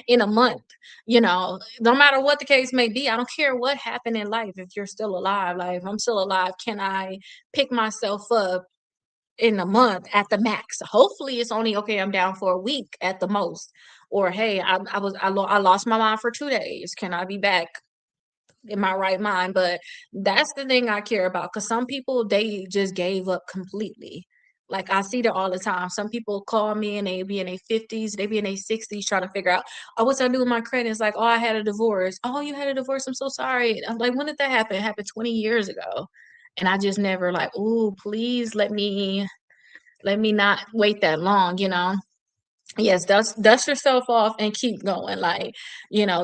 in a month? No matter what the case may be, I don't care what happened in life. If you're still alive, like if I'm still alive, can I pick myself up in a month at the max? Hopefully, it's only okay. I'm down for a week at the most. Or hey, I lost my mind for 2 days. Can I be back in my right mind? But that's the thing I care about. Because some people they just gave up completely. Like I see that all the time. Some people call me and they be in their 50s, they be in their 60s trying to figure out, oh, what's I do with my credit? It's like, oh, I had a divorce. Oh, you had a divorce. I'm so sorry. I'm like, when did that happen? It happened 20 years ago. And I just never like, oh, please let me not wait that long. Yes, dust yourself off and keep going. Like,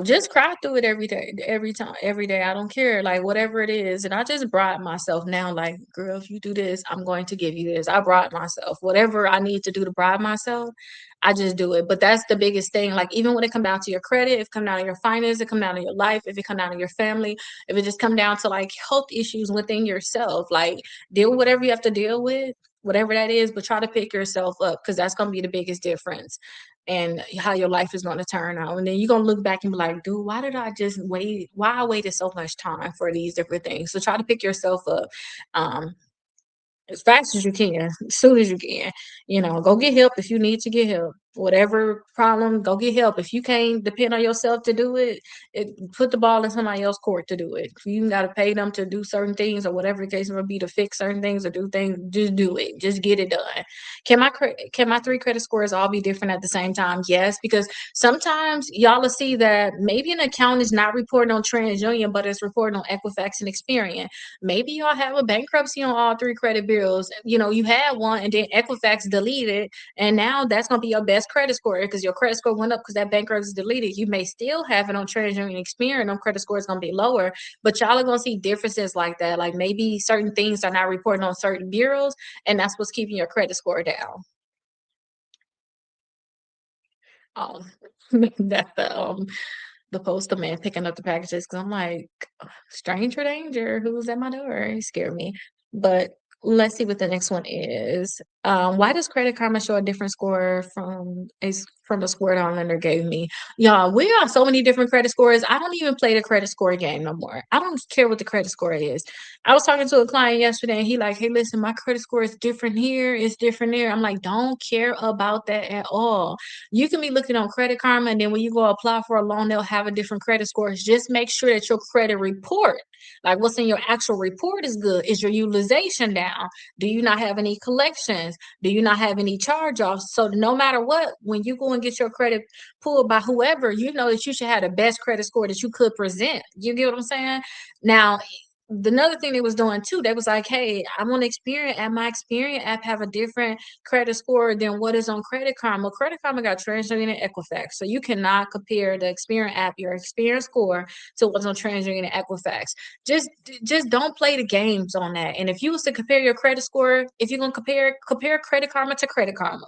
just cry through it every day, every time, every day. I don't care, like whatever it is. And I just bribe myself now, like, girl, if you do this, I'm going to give you this. I bribe myself. Whatever I need to do to bribe myself, I just do it. But that's the biggest thing. Like, even when it come down to your credit, if it come down to your finance, it come down to your life, if it come down to your family, if it just come down to like health issues within yourself, like deal with whatever you have to deal with, whatever that is, but try to pick yourself up, because that's going to be the biggest difference and how your life is going to turn out. And then you're going to look back and be like, dude, why did I just wait? Why I waited so much time for these different things? So try to pick yourself up. Um, as fast as you can, as soon as you can. Go get help if you need to get help. Whatever problem, go get help. If you can't depend on yourself to do it, put the ball in somebody else's court to do it. If you got to pay them to do certain things or whatever the case may be, to fix certain things or do things, just do it. Just get it done. Can my three credit scores all be different at the same time? Yes, because sometimes y'all will see that maybe an account is not reporting on TransUnion, but it's reporting on Equifax and Experian. Maybe y'all have a bankruptcy on all three credit bureaus. You had one and then Equifax deleted, and now that's going to be your best credit score because your credit score went up because that bankruptcy is deleted. You may still have it on TransUnion and Experian. No credit score is going to be lower, but y'all are going to see differences like that. Like maybe certain things are not reporting on certain bureaus, and that's what's keeping your credit score down. Um, that's the postal man picking up the packages, because I'm like, stranger danger, who's at my door? It scared me. But let's see what the next one is. Why does Credit Karma show a different score from a score that our lender gave me? Y'all, we got so many different credit scores. I don't even play the credit score game no more. I don't care what the credit score is. I was talking to a client yesterday, and he like, "Hey, listen, my credit score is different here. It's different there." I'm like, "Don't care about that at all. You can be looking on Credit Karma, and then when you go apply for a loan, they'll have a different credit score. Just make sure that your credit report, like what's in your actual report, is good. Is your utilization down? Do you not have any collections? Do you not have any charge offs? So no matter what, when you go and get your credit pulled by whoever, you know that you should have the best credit score that you could present. You get what I'm saying? Now, another thing they was doing too, they was like, "Hey, I want to Experian at my Experian app have a different credit score than what is on Credit Karma. Credit Karma got TransUnion and Equifax, so you cannot compare the Experian app, your Experian score, to what's on TransUnion and Equifax. Just just don't play the games on that. And if you was to compare your credit score, if you're gonna compare Credit Karma to Credit Karma.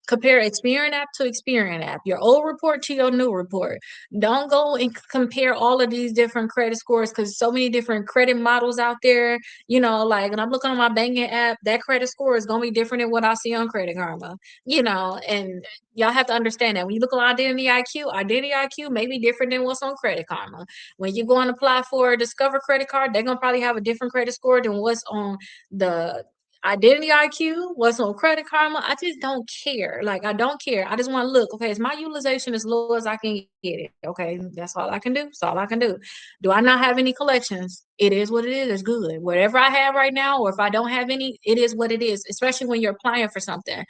Compare Experian app to Experian app, your old report to your new report. Don't go and compare all of these different credit scores because so many different credit models out there. Like when I'm looking on my banking app, that credit score is gonna be different than what I see on Credit Karma. And y'all have to understand that when you look on Identity IQ may be different than what's on Credit Karma. When you go and apply for a Discover credit card, they're gonna probably have a different credit score than what's on the Identity IQ, what's on Credit Karma. I just don't care. Like, I don't care. I just want to look. Okay, is my utilization as low as I can get it? Okay, that's all I can do. That's all I can do. Do I not have any collections? It is what it is. It's good. Whatever I have right now, or if I don't have any, it is what it is. Especially when you're applying for something,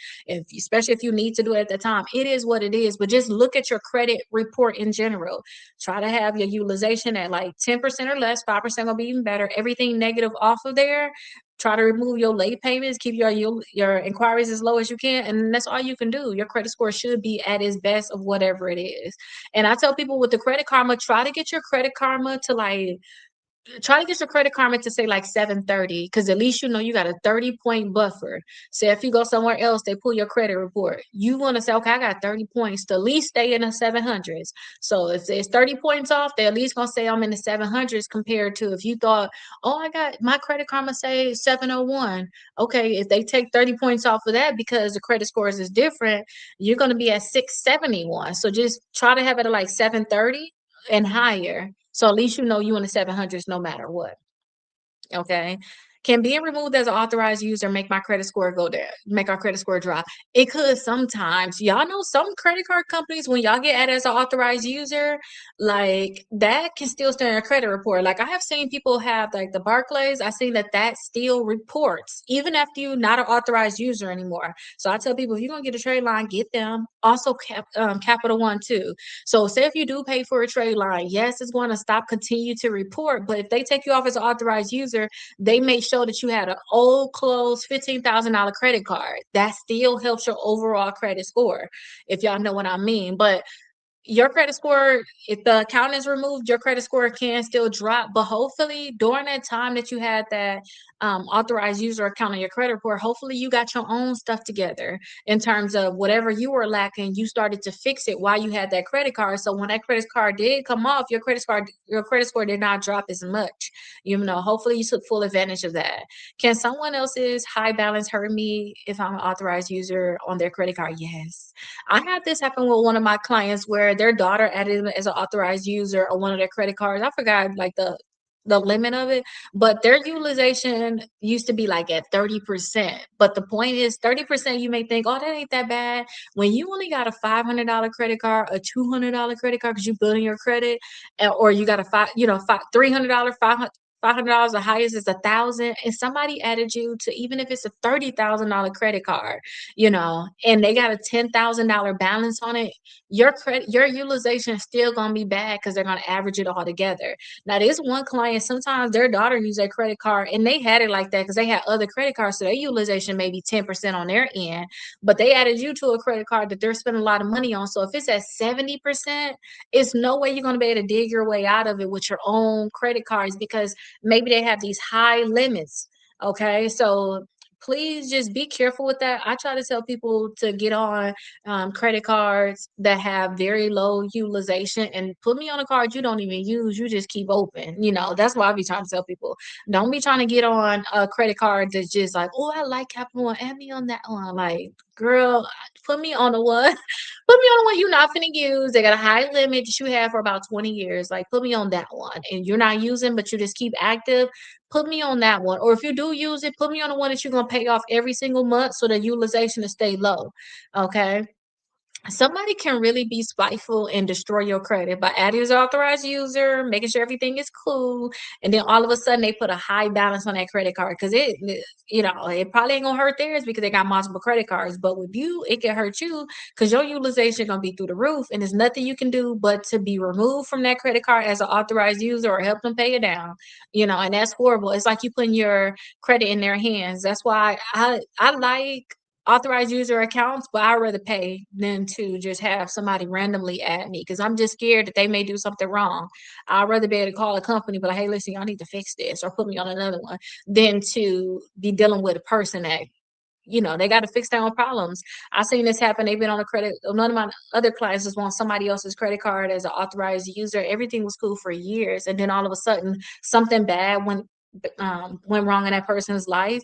especially if you need to do it at the time, it is what it is. But just look at your credit report in general. Try to have your utilization at like 10% or less. 5% will be even better. Everything negative off of there. Try to remove your late payments, keep your inquiries as low as you can, and that's all you can do. Your credit score should be at its best of whatever it is. And I tell people with the Credit Karma, try to get your Credit Karma to like try to get your Credit Karma to say like 730, because at least you know you got a 30-point buffer. So if you go somewhere else, they pull your credit report. You want to say, okay, I got 30 points to at least stay in the 700s. So if it's 30 points off, they at least gonna say I'm in the 700s compared to if you thought, oh, I got my Credit Karma say 701. Okay, if they take 30 points off of that because the credit scores is different, you're gonna be at 671. So just try to have it at like 730 and higher. So at least you know you in the 700s no matter what. Okay. Can being removed as an authorized user make my credit score go down, make our credit score drop? It could sometimes. Y'all know some credit card companies, when y'all get added as an authorized user, like that can still stay in your credit report. Like I have seen people have like the Barclays, I seen that still reports, even after you're not an authorized user anymore. So I tell people, if you're going to get a trade line, get them. Also, Capital One too. So say if you do pay for a trade line, yes, it's going to stop continue to report. But if they take you off as an authorized user, they may show that you had an old closed $15,000 credit card. That still helps your overall credit score, if y'all know what I mean. But your credit score, if the account is removed, your credit score can still drop. But hopefully, during that time that you had that authorized user account on your credit report, hopefully you got your own stuff together in terms of whatever you were lacking. You started to fix it while you had that credit card. So when that credit card did come off, your credit score did not drop as much. Hopefully you took full advantage of that. Can someone else's high balance hurt me if I'm an authorized user on their credit card? Yes. I had this happen with one of my clients where their daughter added them as an authorized user on one of their credit cards. I forgot like the limit of it, but their utilization used to be like at 30%. But the point is 30%, you may think, oh, that ain't that bad. When you only got a $500 credit card, a $200 credit card because you're building your credit, or you got a $300, $500, the highest is 1,000, and somebody added you to, even if it's a $30,000 credit card, and they got a $10,000 balance on it, your utilization is still gonna be bad because they're gonna average it all together. Now, there's one client, sometimes their daughter used their credit card and they had it like that because they had other credit cards, so their utilization may be 10% on their end, but they added you to a credit card that they're spending a lot of money on. So if it's at 70%, it's no way you're gonna be able to dig your way out of it with your own credit cards because maybe they have these high limits. Okay, so please just be careful with that. I try to tell people to get on credit cards that have very low utilization and put me on a card you don't even use. You just keep open. That's why I be trying to tell people. Don't be trying to get on a credit card that's just like, oh, I like Capital One. Add me on that one. Like, girl, put me on the one. Put me on the one you're not finna use. They got a high limit that you have for about 20 years. Like, put me on that one. And you're not using, but you just keep active. Put me on that one. Or if you do use it, put me on the one that you're gonna pay off every single month so the utilization to stay low. Okay. Somebody can really be spiteful and destroy your credit by adding as an authorized user, making sure everything is cool, and then all of a sudden they put a high balance on that credit card because it probably ain't gonna hurt theirs because they got multiple credit cards. But with you, it can hurt you because your utilization gonna be through the roof, and there's nothing you can do but to be removed from that credit card as an authorized user or help them pay it down. And that's horrible. It's like you putting your credit in their hands. That's why I like authorized user accounts, but I'd rather pay than to just have somebody randomly add me because I'm just scared that they may do something wrong. I'd rather be able to call a company, but like, hey, listen, y'all need to fix this or put me on another one than to be dealing with a person that they got to fix their own problems. I seen this happen. They've been on a credit. None of my other clients just want somebody else's credit card as an authorized user. Everything was cool for years, and then all of a sudden, something bad went wrong in that person's life,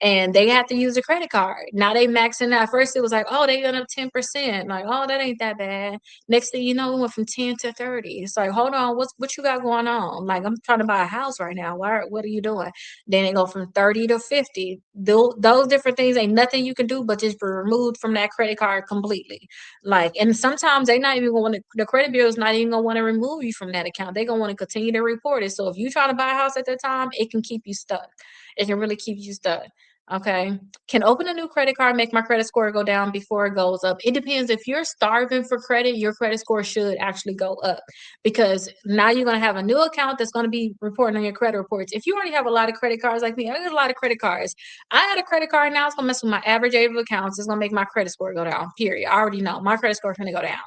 and they had to use a credit card. Now they maxing out. At first, it was like, oh, they went up 10%. Like, oh, that ain't that bad. Next thing you know, it went from 10 to 30. It's like, hold on, what you got going on? Like, I'm trying to buy a house right now. What are you doing? Then it go from 30 to 50. Those different things ain't nothing you can do but just be removed from that credit card completely. Like, and sometimes they not even going to, the credit bureau is not even gonna want to remove you from that account. They gonna want to continue to report it. So if you try to buy a house at that time, it can keep you stuck. It can really keep you stuck. Okay. Can open a new credit card make my credit score go down before it goes up? It depends. If you're starving for credit, your credit score should actually go up because now you're going to have a new account that's going to be reporting on your credit reports. If you already have a lot of credit cards like me, I got a lot of credit cards. I had a credit card now, it's going to mess with my average age of accounts. It's going to make my credit score go down, period. I already know my credit score is going to go down,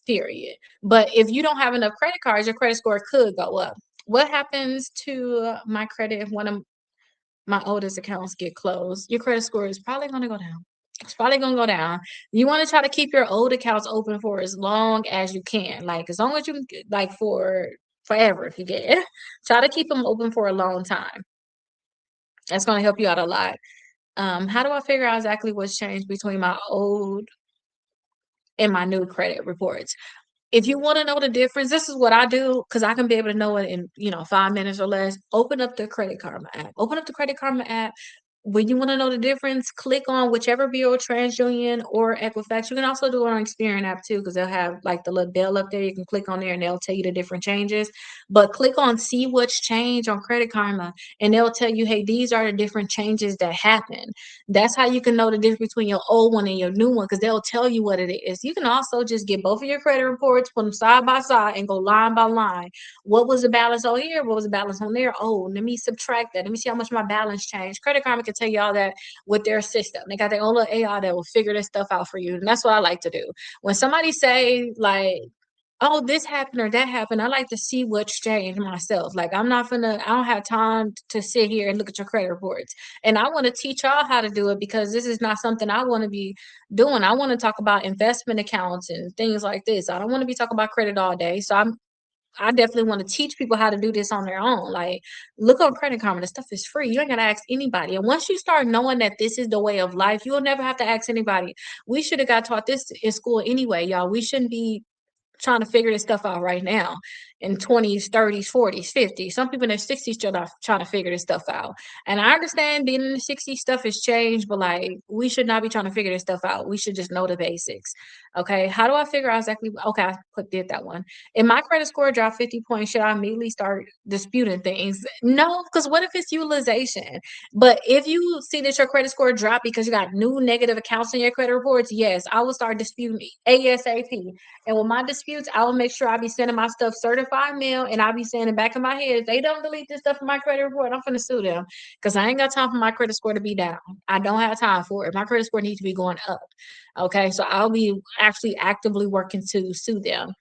period. But if you don't have enough credit cards, your credit score could go up. What happens to my credit if one of my oldest accounts get closed? Your credit score is probably going to go down. It's probably going to go down. You want to try to keep your old accounts open for as long as you can. Like, as long as you can, like, for forever if you can. Try to keep them open for a long time. That's going to help you out a lot. How do I figure out exactly what's changed between my old and my new credit reports? If you want to know the difference, this is what I do because I can be able to know it in 5 minutes or less. Open up the Credit Karma app. Open up the Credit Karma app. When you want to know the difference, click on whichever bureau, TransUnion or Equifax. You can also do it on Experian app too, because they'll have like the little bell up there. You can click on there and they'll tell you the different changes. But click on see what's changed on Credit Karma, and they'll tell you, hey, these are the different changes that happen. That's how you can know the difference between your old one and your new one, because they'll tell you what it is. You can also just get both of your credit reports, put them side by side, and go line by line. What was the balance on here? What was the balance on there? Oh, let me subtract that. Let me see how much my balance changed. Credit Karma can tell you all that with their system. They got their own little AI that will figure this stuff out for you. And that's what I like to do. When somebody say like, oh, this happened or that happened, I like to see what's changed myself. Like, I don't have time to sit here and look at your credit reports. And I want to teach y'all how to do it because this is not something I want to be doing. I want to talk about investment accounts and things like this. I don't want to be talking about credit all day. So I definitely want to teach people how to do this on their own. Like, look on Credit Karma. The stuff is free. You ain't got to ask anybody. And once you start knowing that this is the way of life, you'll never have to ask anybody. We should have got taught this in school anyway, y'all. We shouldn't be trying to figure this stuff out right now in 20s, 30s, 40s, 50s. Some people in their 60s still not trying to figure this stuff out. And I understand being in the 60s, stuff has changed, but like, we should not be trying to figure this stuff out. We should just know the basics. Okay. How do I figure out exactly? Okay, did that one. If my credit score dropped 50 points, should I immediately start disputing things? No, because what if it's utilization? But if you see that your credit score dropped because you got new negative accounts in your credit reports, yes, I will start disputing ASAP. And with my disputes, I will make sure I be sending my stuff certified mail, and I'll be saying in the back of my head, if they don't delete this stuff from my credit report, I'm finna sue them because I ain't got time for my credit score to be down. I don't have time for it. My credit score needs to be going up. Okay, so I'll be actually actively working to sue them.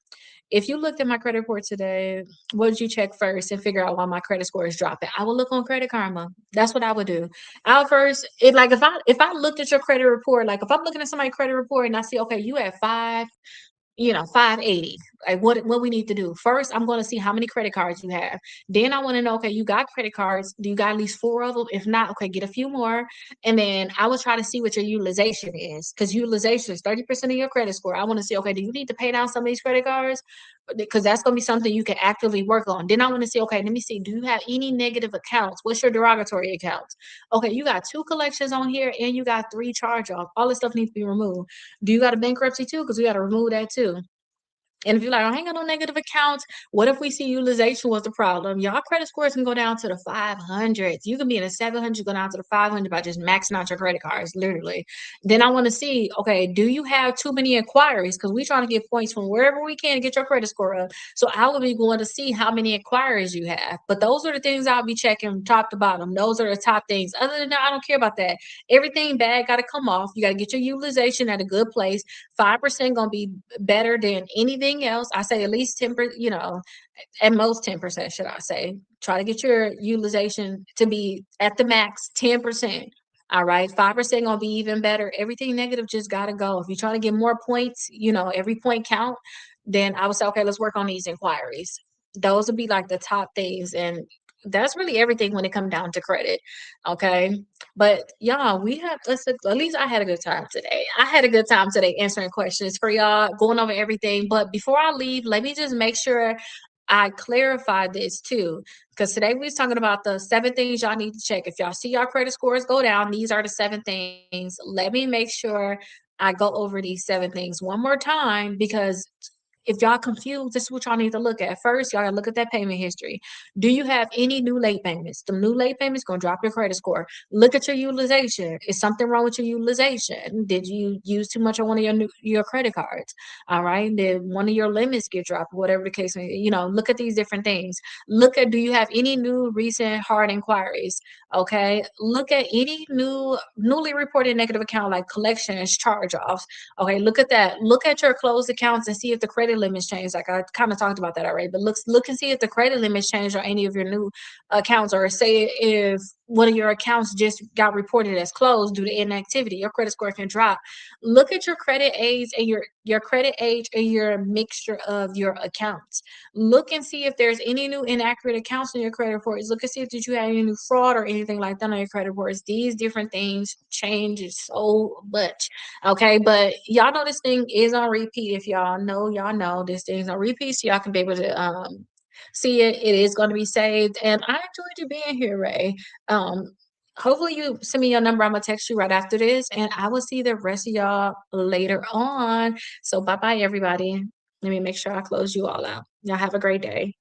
If you looked at my credit report today, what would you check first and figure out why my credit score is dropping? I would look on Credit Karma. That's what I would do. I'll first it like if I looked at your credit report, like if I'm looking at somebody's credit report and I see, okay, you have 580. Like what we need to do. First, I'm going to see how many credit cards you have. Then I want to know, okay, you got credit cards. Do you got at least four of them? If not, okay, get a few more. And then I will try to see what your utilization is because utilization is 30% of your credit score. I want to see, okay, do you need to pay down some of these credit cards? Because that's going to be something you can actively work on. Then I want to see, okay, let me see, do you have any negative accounts? What's your derogatory accounts? Okay, you got two collections on here and you got three charge offs. All this stuff needs to be removed. Do you got a bankruptcy too? Because we got to remove that too. And if you're like, I ain't got no negative accounts, what if we see utilization was the problem? Y'all credit scores can go down to the 500s. You can be in a 700, go down to the 500 by just maxing out your credit cards, literally. Then I want to see, okay, do you have too many inquiries? Because we're trying to get points from wherever we can to get your credit score up. So I will be going to see how many inquiries you have. But those are the things I'll be checking top to bottom. Those are the top things. Other than that, I don't care about that. Everything bad got to come off. You got to get your utilization at a good place. 5% gonna be better than anything else. I say at least 10%, at most 10%, should I say. Try to get your utilization to be at the max 10%. All right. 5% gonna be even better. Everything negative just gotta go. If you're trying to get more points, every point count, then I would say, okay, let's work on these inquiries. Those would be like the top things. And that's really everything when it comes down to credit. Okay. But y'all, at least I had a good time today. I had a good time today answering questions for y'all, going over everything. But before I leave, let me just make sure I clarify this too. Because today we was talking about the 7 things y'all need to check. If y'all see your credit scores go down, these are the 7 things. Let me make sure I go over these 7 things one more time because if y'all confused, this is what y'all need to look at. First, y'all gotta look at that payment history. Do you have any new late payments? The new late payments gonna drop your credit score. Look at your utilization. Is something wrong with your utilization? Did you use too much on one of your credit cards? All right. Did one of your limits get dropped? Whatever the case may be. Look at these different things. Look at, do you have any new recent hard inquiries? Okay. Look at any newly reported negative account like collections, charge offs. Okay, look at that. Look at your closed accounts and see if the credit limits change. Like I kind of talked about that already, but look and see if the credit limits change on any of your new accounts, or say if one of your accounts just got reported as closed due to inactivity, your credit score can drop. Look at your credit age and your credit age and your mixture of your accounts. Look and see if there's any new inaccurate accounts in your credit reports. Look and see if did you have any new fraud or anything like that on your credit reports. These different things change so much. Okay, but y'all know this thing is on repeat. If y'all know this thing's on repeat, so y'all can be able to see it. It is going to be saved. And I enjoyed you being here, Ray. Um, hopefully you send me your number. I'm gonna text you right after this, and I will see the rest of y'all later on. So bye bye, everybody. Let me make sure I close you all out. Y'all have a great day.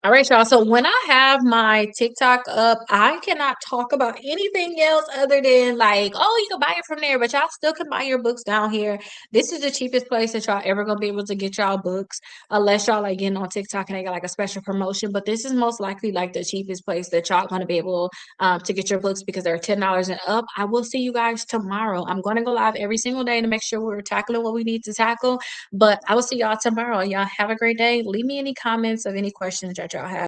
All right, y'all. So when I have my TikTok up, I cannot talk about anything else other than like, oh, you can buy it from there, but y'all still can buy your books down here. This is the cheapest place that y'all ever gonna be able to get y'all books, unless y'all like getting on TikTok and they got like a special promotion. But this is most likely like the cheapest place that y'all gonna be able to get your books because they're $10 and up. I will see you guys tomorrow. I'm gonna go live every single day to make sure we're tackling what we need to tackle. But I will see y'all tomorrow. Y'all have a great day. Leave me any comments of any questions that y'all have.